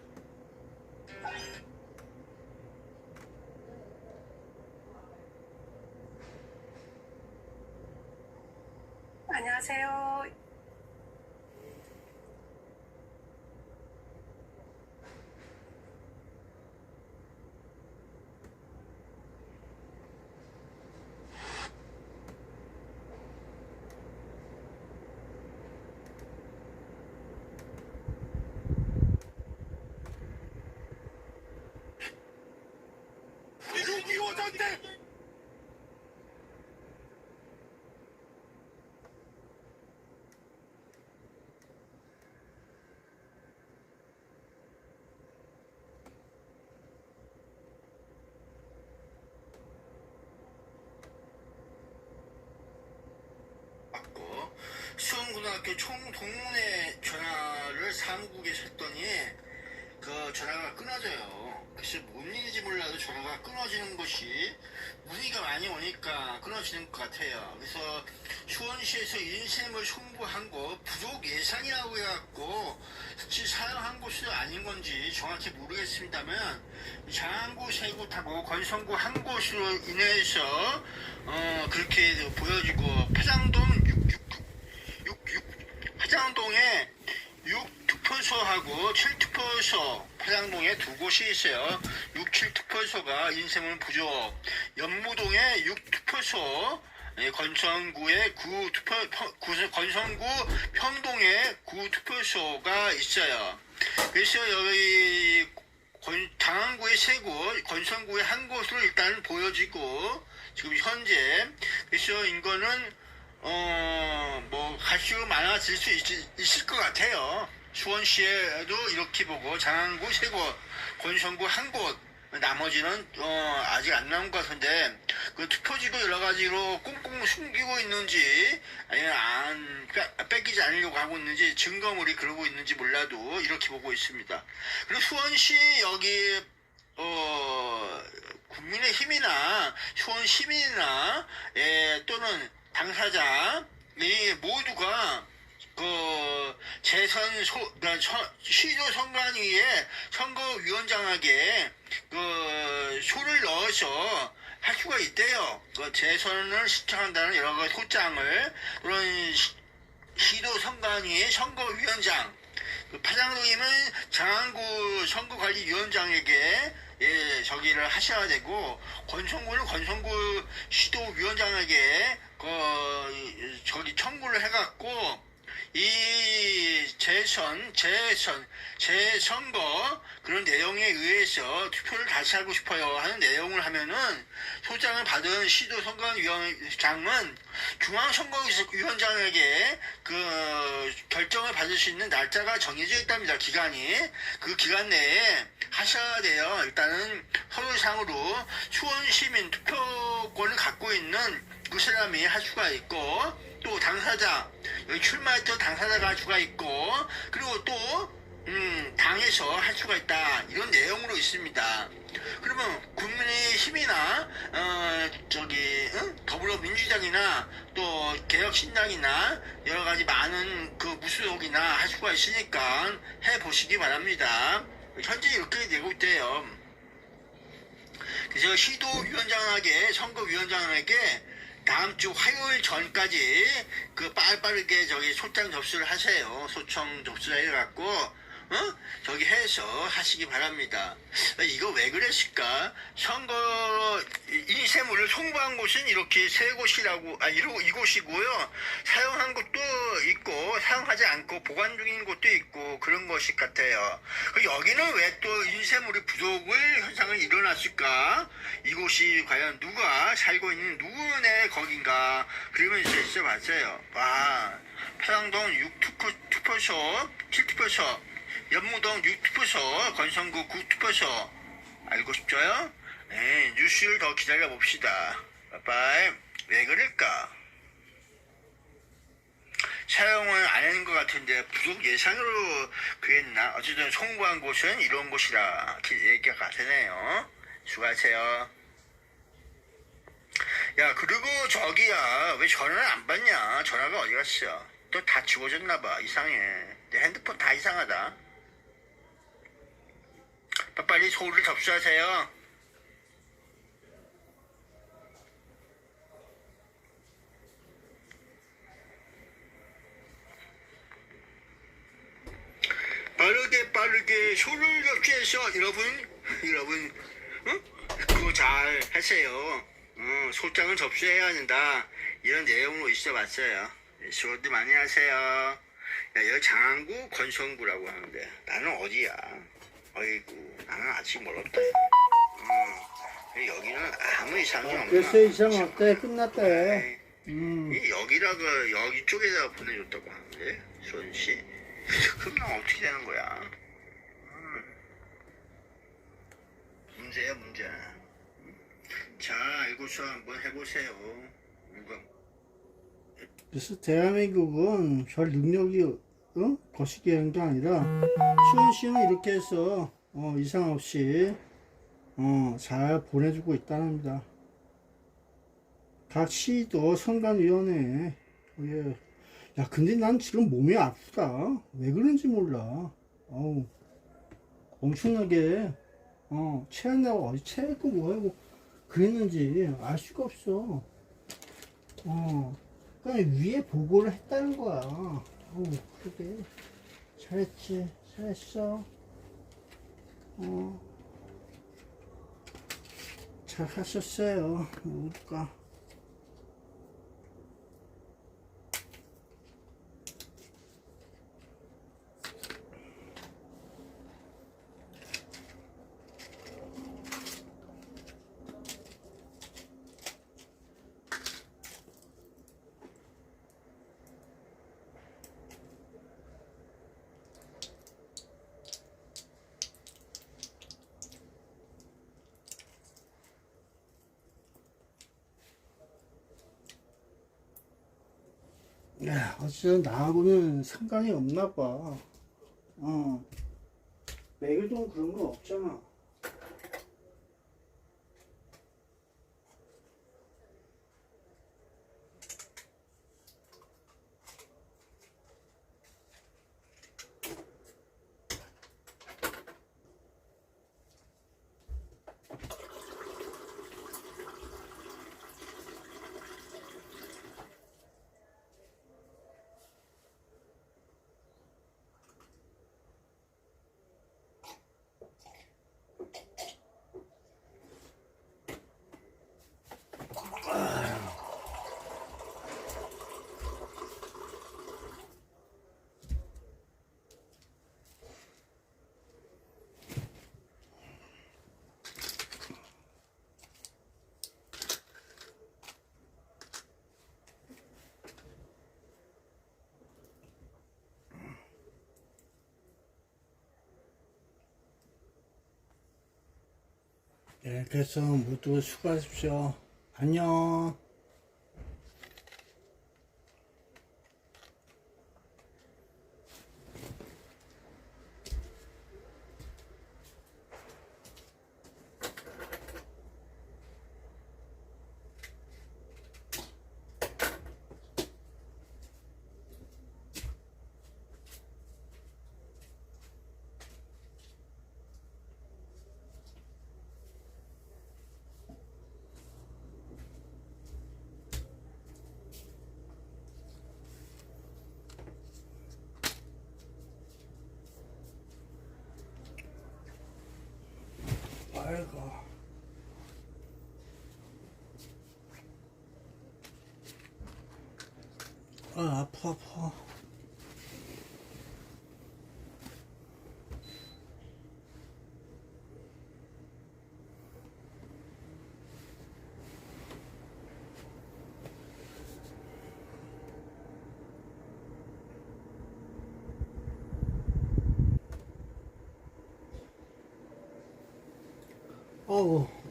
안녕하세요. 그 총동문회 전화를 사무국에 했더니 그 전화가 끊어져요. 글쎄 뭔 일인지 몰라도 전화가 끊어지는 것이 문의가 많이 오니까 끊어지는 것 같아요. 그래서 수원시에서 인셈을 송부한 거 부족 예산이라고 해갖고 실제 사용한 곳이 아닌 건지 정확히 모르겠습니다만 장안구 세 곳하고 건성구 한 곳으로 인해서 그렇게 보여지고 파장동에 6투표소하고 7투표소 파장동에 두 곳이 있어요. 6, 7투표소가 인쇄물 부족. 연무동에 6투표소, 건성구에 건성구 평동에 9투표소가 있어요. 그래서 여기 장안구에 세 곳, 건성구에 한 곳으로 일단 보여지고 지금 현재 그래서 인거는 뭐 갈수록 많아질 수 있을 것 같아요. 수원시에도 이렇게 보고 장안구 세 곳, 건성구 한 곳, 나머지는 아직 안 나온 것 같은데 그 투표지도 여러 가지로 꽁꽁 숨기고 있는지 아니면 뺏기지 않으려고 하고 있는지 증거물이 그러고 있는지 몰라도 이렇게 보고 있습니다. 그리고 수원시 여기 국민의힘이나 수원시민이나 또는 당사자 이 모두가 그 시도 선관위에 선거위원장에게 그 소를 넣어서 할 수가 있대요. 그 재선을 신청한다는 여러 가지 소장을 그런 시도 선관위의 선거위원장 그 파장동임은 장안구 선거관리위원장에게 저기를 하셔야 되고 건성구는 건성구 시도위원장에게 저기 청구를 해갖고 이 재선거 그런 내용에 의해서 투표를 다시 하고 싶어요 하는 내용을 하면은 소장을 받은 시도선거위원장은 중앙선거위원장에게 그 결정을 받을 수 있는 날짜가 정해져 있답니다. 기간이 그 기간 내에 하셔야 돼요. 일단은 서류상으로 수원시민 투표권을 갖고 있는 그 사람이 할 수가 있고 또 당사자 여기 출마했던 당사자가 할 수가 있고 그리고 또 당에서 할 수가 있다 이런 내용으로 있습니다. 그러면 국민의힘이나 더불어민주당이나 또 개혁신당이나 여러 가지 많은 그 무소속이나 할 수가 있으니까 해 보시기 바랍니다. 현재 이렇게 되고 있대요. 그래서 시도위원장에게 선거위원장에게 다음 주 화요일 전까지 그 빠르게 저기 소장 접수를 하세요. 소청 접수를 해갖고 저기 해서 하시기 바랍니다. 이거 왜 그랬을까? 선거 인쇄물을 송부한 곳은 이렇게 세 곳이라고 이곳이고요. 사용한 곳도 있고 사용하지 않고 보관 중인 곳도 있고 그런 것이 같아요. 여기는 왜 또 인쇄물이 부족을 현상을 일어났을까? 이곳이 과연 누가 살고 있는 누구네 거긴가? 그러면서 있어봤어요. 파장동 6투표소 7투표소 연무동 6투표소, 건성구 9투표소 알고 싶죠요? 네, 뉴스를 더 기다려봅시다. 빠빠이. 왜 그럴까? 사용을 안 하는 것 같은데 부족 예산으로 그랬나? 어쨌든 송부한 곳은 이런 곳이라 얘기가 되네요. 수고하세요. 야 그리고 저기야 왜 전화를 안 받냐? 전화가 어디 갔어? 또 다 지워졌나봐. 이상해. 내 핸드폰 다 이상하다. 빨리 소를 접수하세요. 빠르게 소를 접수해서 여러분 그거 잘 하세요. 소장을 접수해야 한다. 이런 내용으로 있어 봤어요. 수고들 많이 하세요. 여기 장안구 건성구라고 하는데 나는 어디야? 어이구 나는 아직 멀었다. 여기는 아무 이상이 없나? 글쎄 이상 없대. 끝났대. 여기다가 여기 쪽에다가 보내줬다고 하는데 수원시 그럼 어떻게 되는 거야? 문제야 문제. 자 알고서 한번 해보세요. 이거 그래서 대한민국은 별 능력이 거시기 하는 게 아니라 시원시원 이렇게 해서 이상 없이 잘 보내주고 있다랍니다. 각 시도 선관위원회. 예. 야, 근데 난 지금 몸이 아프다. 왜 그런지 몰라. 엄청나게 체한다고 어디 체했고 뭐하고 그랬는지 알 수가 없어. 그냥 위에 보고를 했다는 거야. 그러게. 잘했지. 잘했어. 잘 하셨어요. 모두가. 야, 어쨌든 나하고는 상관이 없나 봐. 매일동 그런 거 없잖아. 네, 그래서 모두 수고하십시오. 안녕. 아이고. 아파.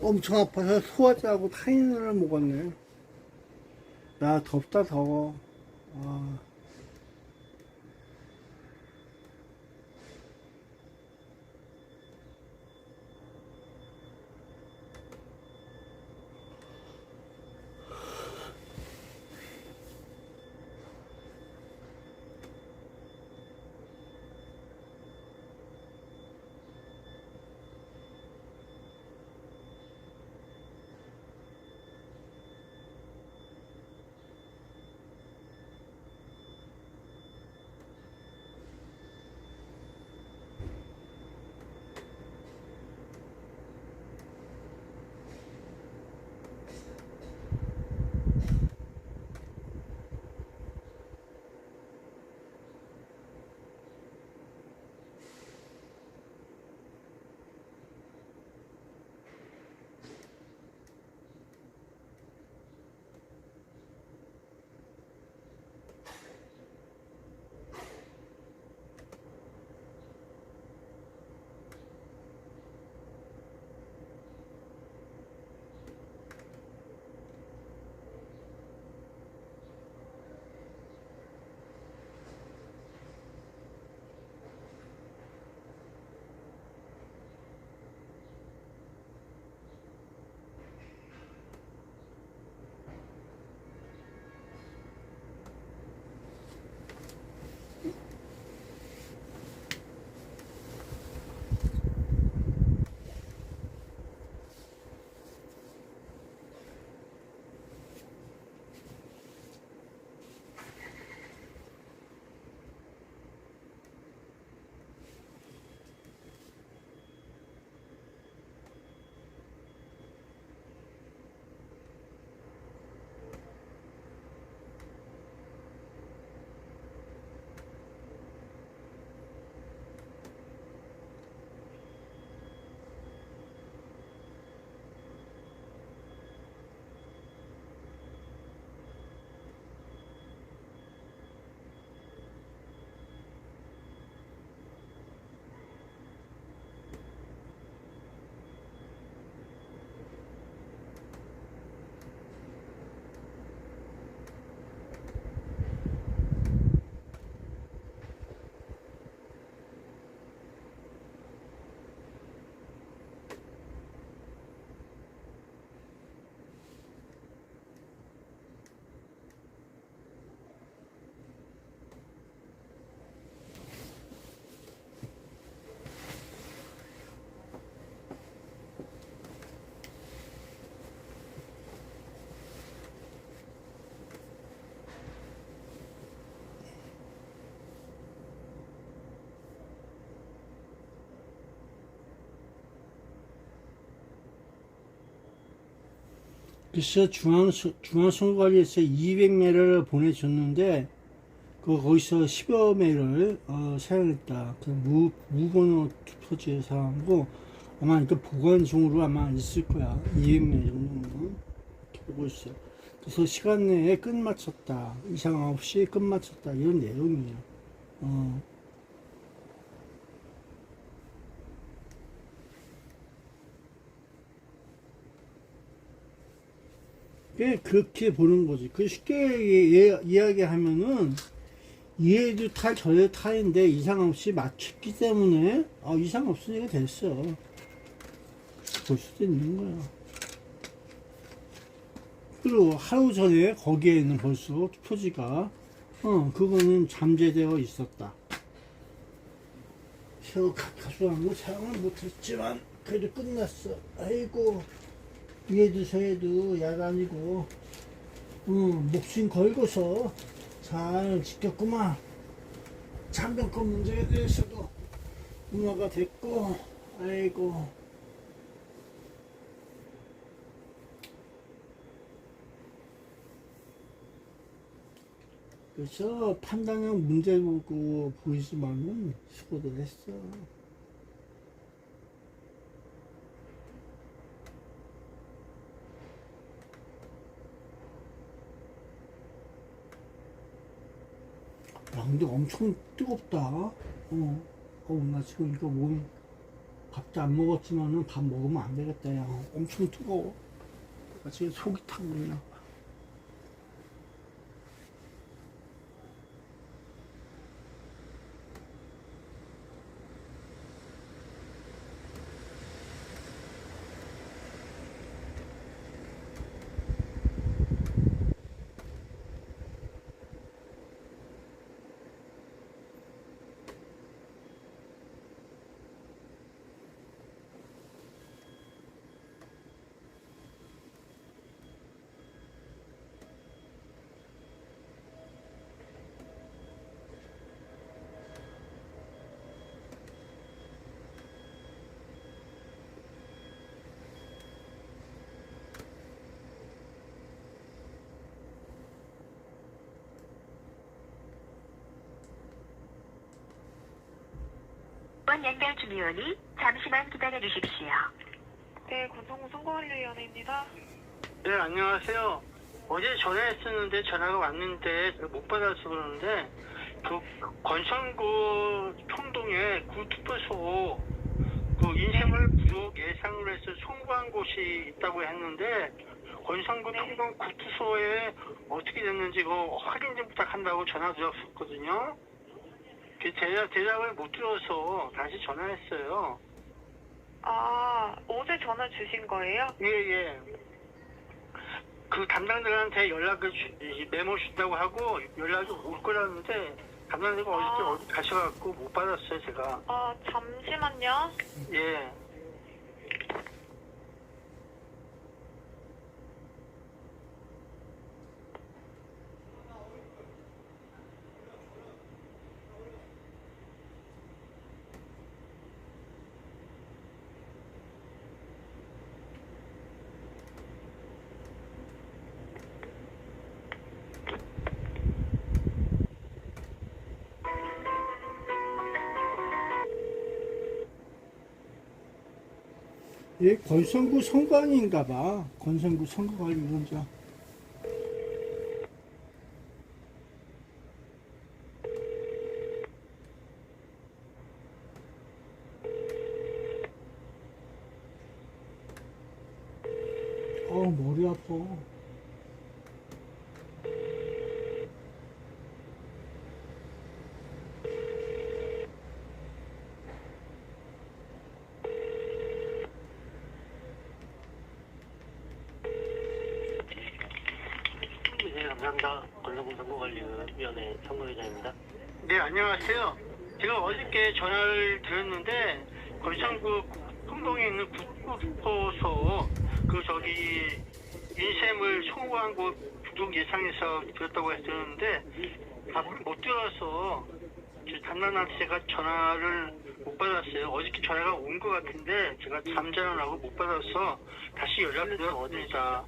엄청 아파서 소화제하고 타이레놀을 먹었네. 야, 덥다, 더워. 글쎄 중앙선거관리에서 200매를 보내줬는데 거기서 10여 매를 사용했다. 그 무번호 투표지에 사용하고 아마 이거 보관 중으로 아마 있을 거야. 200매 정도는 이렇게 보고 있어. 그래서 시간 내에 끝마쳤다. 이상 없이 끝마쳤다. 이런 내용이에요. 그렇게 보는 거지. 그 쉽게 이야기하면은 얘도 탈 저도 탈인데 이상 없이 맞췄기 때문에 이상 없으니까 됐어. 볼 수도 있는 거야. 그리고 하루 전에 거기에는 벌써 투표지가 그거는 잠재되어 있었다. 새로 가져간 거 사용을 못했지만 그래도 끝났어. 아이고 얘도 저애도 야단이고 목숨 걸고서 잘 지켰구만. 참정권 문제에 대해서도 문화가 됐고 아이고 그래서 판단형 문제 보고 보이지만은 수고들 했어. 야, 근데 엄청 뜨겁다. 나 지금 이거 밥도 안 먹었지만은 밥 먹으면 안 되겠다. 야, 엄청 뜨거워. 나 지금 속이 타고 그냥. 연결 중이오니 잠시만 기다려 주십시오. 네, 권성구 선거관리위원회입니다. 네, 안녕하세요. 어제 전화했었는데 전화가 왔는데 못 받아서 그러는데 그 권선구 총동에 구 투표소 그 인쇄물 부족 예상으로 해서 송구한 곳이 있다고 했는데 권선구 총동 구투소에 어떻게 됐는지 그거 확인 좀 부탁한다고 전화 드렸었거든요. 대답을 못 들어서 다시 전화했어요. 어제 전화 주신 거예요? 예. 그 담당자한테 연락을 메모 준다고 하고 연락이 올 거라는데 담당자가 어디 가셔갖고 못 받았어요, 제가. 잠시만요. 예. 예, 권선구 선관위인가봐. 권선구 선거관리위원장. 머리 아파. 네, 감사합니다. 권성구 선거관리위원회 선거위원장입니다. 네, 안녕하세요. 제가 어저께 전화를 드렸는데 권선구 풍동에 있는 구투표소 인쇄물 송구한 곳 부족 예상해서 드렸다고 했었는데 답을 못 들어서 담당한테 제가 전화를 못 받았어요. 어저께 전화가 온 것 같은데 제가 잠자느라고 못 받아서 다시 연락드렸습니다.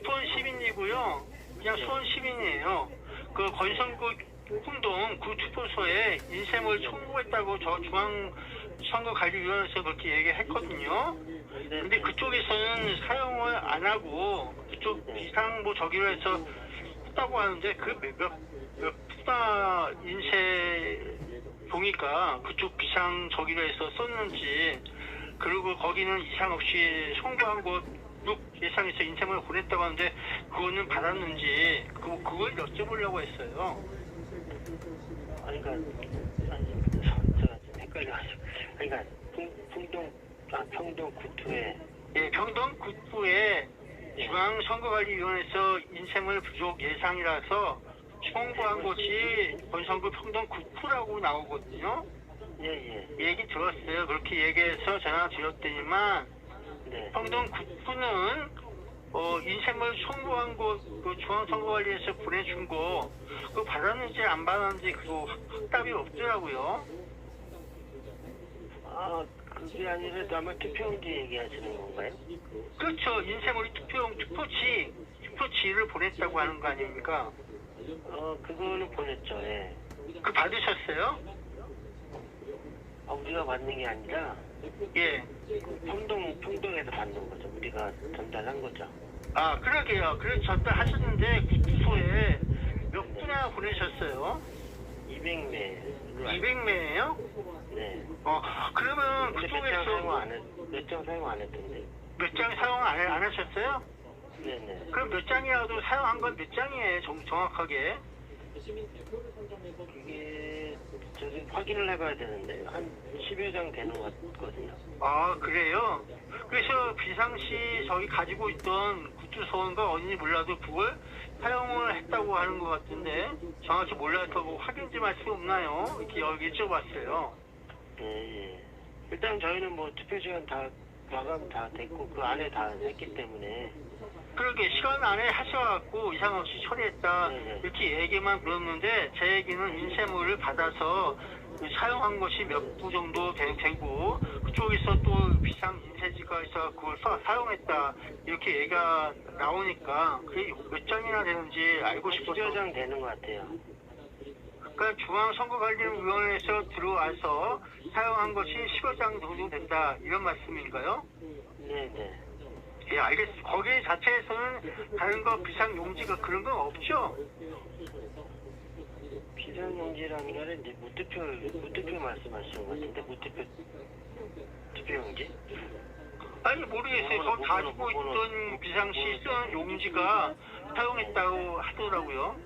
수원 시민이고요. 그냥 수원 시민이에요. 그 건선구 홍동 구 투표소에 인쇄물 청구했다고 저 중앙선거관리위원회에서 그렇게 얘기했거든요. 근데 그쪽에서는 사용을 안 하고 그쪽 비상 뭐 저기로 해서 했다고 하는데 그 몇 푸다 인쇄 종이가 그쪽 비상 저기로 해서 썼는지, 그리고 거기는 이상 없이 송부한 곳 예상해서 인쇄물을 보냈다고 하는데 그거는 받았는지 그걸 여쭤보려고 했어요. 아니, 제가 좀 헷갈려가지고. 그러니까, 평동 구투에. 예, 평동 구투에 중앙선거관리위원회에서 인쇄물 부족 예상이라서 청구한 곳이 건선구 평동 구투라고 나오거든요. 얘기 들었어요. 그렇게 얘기해서 전화 드렸더니만 평동 구투는 인쇄물 청구한 곳 그 중앙선거관리에서 보내준 거 그거 받았는지 안 받았는지 그거 확답이 없더라고요. 아, 그게 아니라 아마 투표용지 얘기하시는 건가요? 그렇죠. 인쇄물이 투표지를 보냈다고 하는 거 아닙니까? 그거는 보냈죠. 예. 그 받으셨어요? 우리가 받는 게 아니라 예. 평동에서 받는 거죠. 우리가 전달한 거죠. 아, 그러게요. 그래서 전달하셨는데 구투소에 몇 분이나 보내셨어요? 200매. 200매예요? 네. 그러면 그쪽에서 몇 장 사용 안 했던데. 몇 장 사용 안 하셨어요? 네네. 그럼 몇 장이라도 사용한 건 몇 장이에요? 정확하게? 그게 저기 확인을 해봐야 되는데 한 10여 장 되는 것 같거든요. 아, 그래요? 그래서 비상시 저희 가지고 있던 구투소인가 어딘지 몰라도 그걸 사용을 했다고 하는 것 같은데 정확히 몰라서 뭐 확인 좀 할 수 없나요? 이렇게 여기 여쭤봤어요. 예. 일단 저희는 뭐 투표 시간 다 마감 다 됐고 그 안에 다 했기 때문에. 그러게 시간 안에 하셔갖고 이상 없이 처리했다 이렇게 얘기만 들었는데 제 얘기는 인쇄물을 받아서 사용한 것이 몇 부 정도 되고 그쪽에서 또 비상 인쇄지가 있어 그걸 사용했다 이렇게 얘기가 나오니까 그게 몇 장이나 되는지 알고 싶어서. 10여 장 되는 것 같아요. 그러니까 중앙선거관리위원회에서 들어와서 사용한 것이 10여 장 정도 된다 이런 말씀인가요? 네네. 예, 알겠습니다. 거기 자체에서는 다른 거 비상용지가 그런 건 없죠? 비상용지라는 거는 이제 무투표 말씀하시는 것 같은데, 투표용지? 아니, 모르겠어요. 저 가지고 있던 비상시 쓰는 용지가 사용했다고 하더라고요.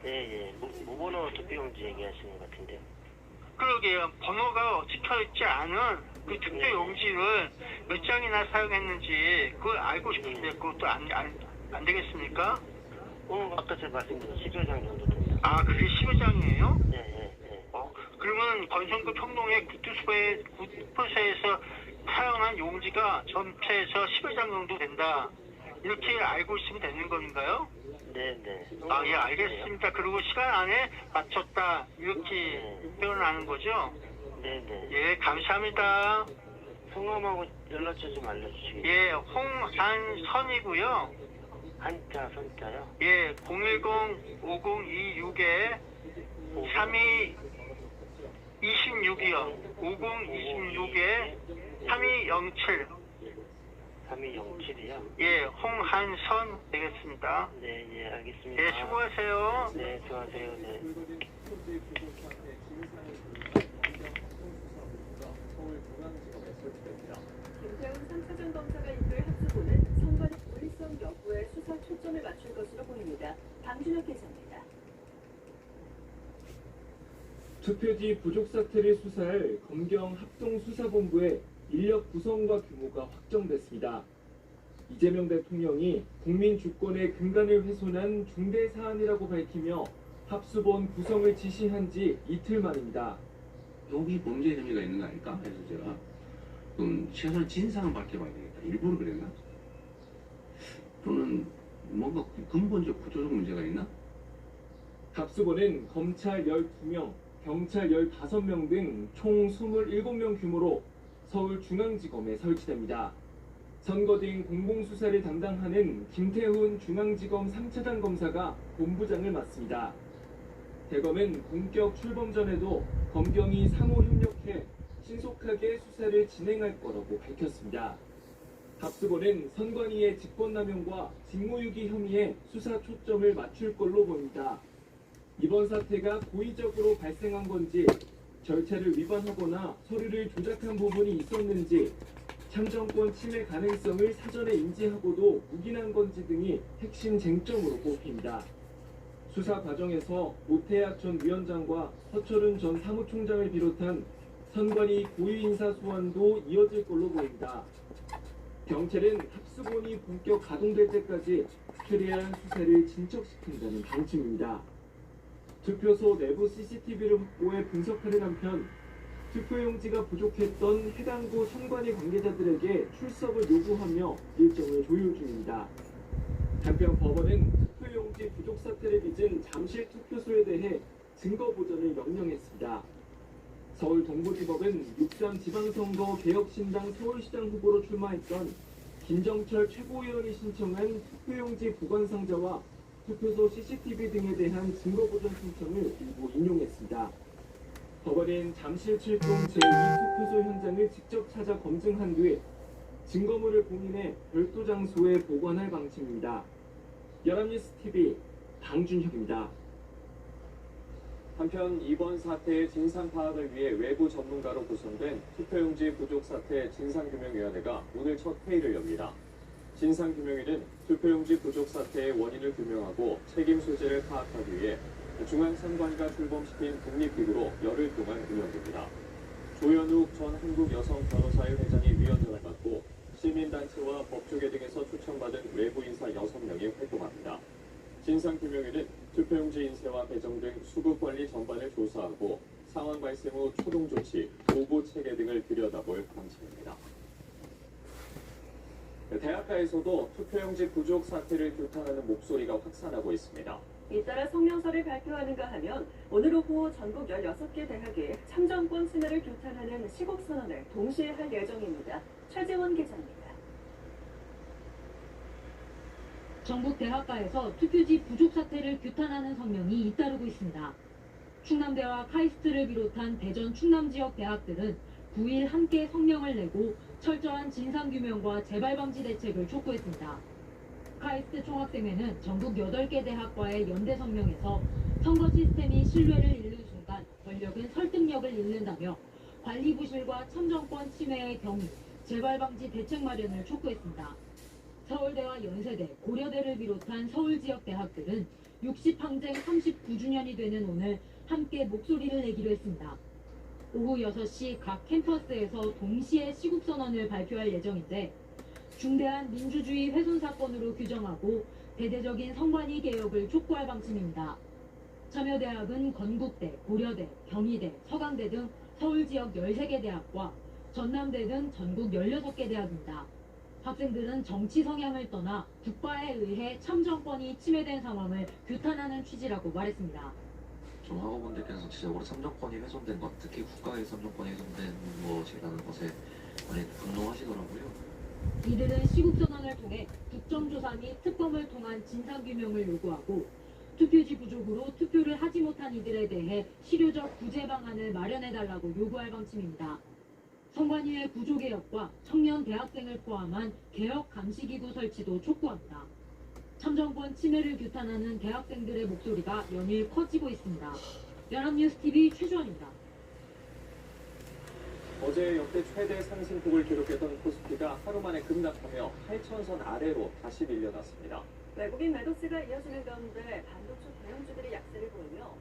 예. 무번호 투표용지 얘기하시는 것 같은데요. 그러게요. 번호가 찍혀있지 않은 그 투표 용지를 몇 장이나 사용했는지 그걸 알고 싶은데 그것도 안 되겠습니까? 아까 제가 말씀드린 10여 장 정도 됩니다. 아, 그게 10여 장이에요? 네. 그러면 건선구 평동의 구투소에서 사용한 용지가 전체에서 10여 장 정도 된다. 이렇게 알고 있으면 되는 건가요? 네네. 아, 예, 알겠습니다. 그리고 시간 안에 맞췄다. 이렇게 표현하는 거죠? 네네. 예, 감사합니다. 성함하고 연락처 좀 알려주시겠어요? 예, 홍한선이고요. 한자, 선자요? 예, 010-5026에 3226이요. 5026에 3207. 3207이요? 예, 홍한선 되겠습니다. 네, 알겠습니다. 예, 수고하세요. 네, 수고하세요. 네. 김태훈 3차전 검사가 이끌 합수본은 선관위 논리성 여부에 수사 초점을 맞출 것으로 보입니다. 방준혁 기자입니다. 투표지 부족 사태를 수사할 검경 합동수사본부의 인력 구성과 규모가 확정됐습니다. 이재명 대통령이 국민 주권의 근간을 훼손한 중대 사안이라고 밝히며 합수본 구성을 지시한 지 이틀 만입니다. 여기 범죄 혐의가 있는 거 아닐까? 그래서 제가 좀 최소한 진상을 밝혀봐야 되겠다. 일부러 그랬나? 또는 뭔가 근본적 구조적 문제가 있나? 합수본은 검찰 12명, 경찰 15명 등 총 27명 규모로 서울중앙지검에 설치됩니다. 선거 등 공공수사를 담당하는 김태훈 중앙지검 3차장 검사가 본부장을 맡습니다. 대검은 본격 출범 전에도 검경이 상호 협력해 신속하게 수사를 진행할 거라고 밝혔습니다. 합수본은 선관위의 직권남용과 직무유기 혐의에 수사 초점을 맞출 걸로 보입니다. 이번 사태가 고의적으로 발생한 건지, 절차를 위반하거나 서류를 조작한 부분이 있었는지, 참정권 침해 가능성을 사전에 인지하고도 묵인한 건지 등이 핵심 쟁점으로 꼽힙니다. 수사 과정에서 오태학 전 위원장과 서철은 전 사무총장을 비롯한 선관위 고위 인사 소환도 이어질 걸로 보입니다. 경찰은 합수본이 본격 가동될 때까지 최대한 수사를 진척시킨다는 방침입니다. 투표소 내부 CCTV를 확보해 분석하는 한편 투표용지가 부족했던 해당구 선관위 관계자들에게 출석을 요구하며 일정을 조율 중입니다. 한편 법원은 투표용지 부족 사태를 빚은 잠실 투표소에 대해 증거 보전을 명령했습니다. 서울 동부지법은 6.3 지방선거 개혁신당 서울시장 후보로 출마했던 김정철 최고위원이 신청한 투표용지 보관 상자와 투표소 CCTV 등에 대한 증거 보전 신청을 일부 인용했습니다. 법원은 잠실 7동 제2투표소 현장을 직접 찾아 검증한 뒤 증거물을 봉인해 별도 장소에 보관할 방침입니다. 연합뉴스TV 방준혁입니다. 한편 이번 사태의 진상 파악을 위해 외부 전문가로 구성된 투표용지 부족 사태 진상규명위원회가 오늘 첫 회의를 엽니다. 진상규명위는 투표용지 부족 사태의 원인을 규명하고 책임 소재를 파악하기 위해 중앙선관위가 출범시킨 독립기구로 열흘 동안 운영됩니다. 조현욱 전 한국여성변호사회 회장이 위원장을 맡고 시민단체와 법조계 등에서 초청받은 외부 인사 6명이 활동합니다. 진상규명위는 투표용지 인쇄와 배정 등 수급관리 전반을 조사하고 상황 발생 후 초동 조치, 보고 체계 등을 들여다볼 방침입니다. 대학가에서도 투표용지 부족 사태를 규탄하는 목소리가 확산하고 있습니다. 잇따라 성명서를 발표하는가 하면 오늘 오후 전국 16개 대학에 참정권 침해를 규탄하는 시국선언을 동시에 할 예정입니다. 최재원 기자입니다. 전국 대학가에서 투표지 부족 사태를 규탄하는 성명이 잇따르고 있습니다. 충남대와 카이스트를 비롯한 대전 충남 지역 대학들은 9일 함께 성명을 내고 철저한 진상규명과 재발방지 대책을 촉구했습니다. 카이스트 총학생회는 전국 8개 대학과의 연대 성명에서 선거 시스템이 신뢰를 잃는 순간 권력은 설득력을 잃는다며 관리 부실과 참정권 침해의 경위, 재발방지 대책 마련을 촉구했습니다. 서울대와 연세대, 고려대를 비롯한 서울 지역 대학들은 60항쟁 39주년이 되는 오늘 함께 목소리를 내기로 했습니다. 오후 6시 각 캠퍼스에서 동시에 시국선언을 발표할 예정인데 중대한 민주주의 훼손 사건으로 규정하고 대대적인 선관위 개혁을 촉구할 방침입니다. 참여대학은 건국대, 고려대, 경희대, 서강대 등 서울 지역 13개 대학과 전남대 등 전국 16개 대학입니다. 학생들은 정치 성향을 떠나 국가에 의해 참정권이 침해된 상황을 규탄하는 취지라고 말했습니다. 좀 학우분들께서 전체적으로 참정권이 훼손된 것, 특히 국가의 참정권이 훼손된 것이라는 것에 많이 분노하시더라고요. 이들은 시국선언을 통해 국정조사 및 특검을 통한 진상규명을 요구하고 투표지 부족으로 투표를 하지 못한 이들에 대해 실효적 구제 방안을 마련해달라고 요구할 방침입니다. 선관위의 구조개혁과 청년 대학생을 포함한 개혁 감시기구 설치도 촉구합니다. 참정권 침해를 규탄하는 대학생들의 목소리가 연일 커지고 있습니다. 연합뉴스TV 최주원입니다. 어제 역대 최대 상승폭을 기록했던 코스피가 하루 만에 급락하며 8,000선 아래로 다시 밀려났습니다. 외국인 매도세가 이어지는 가운데 반도체 대형주들이 약세를 보이며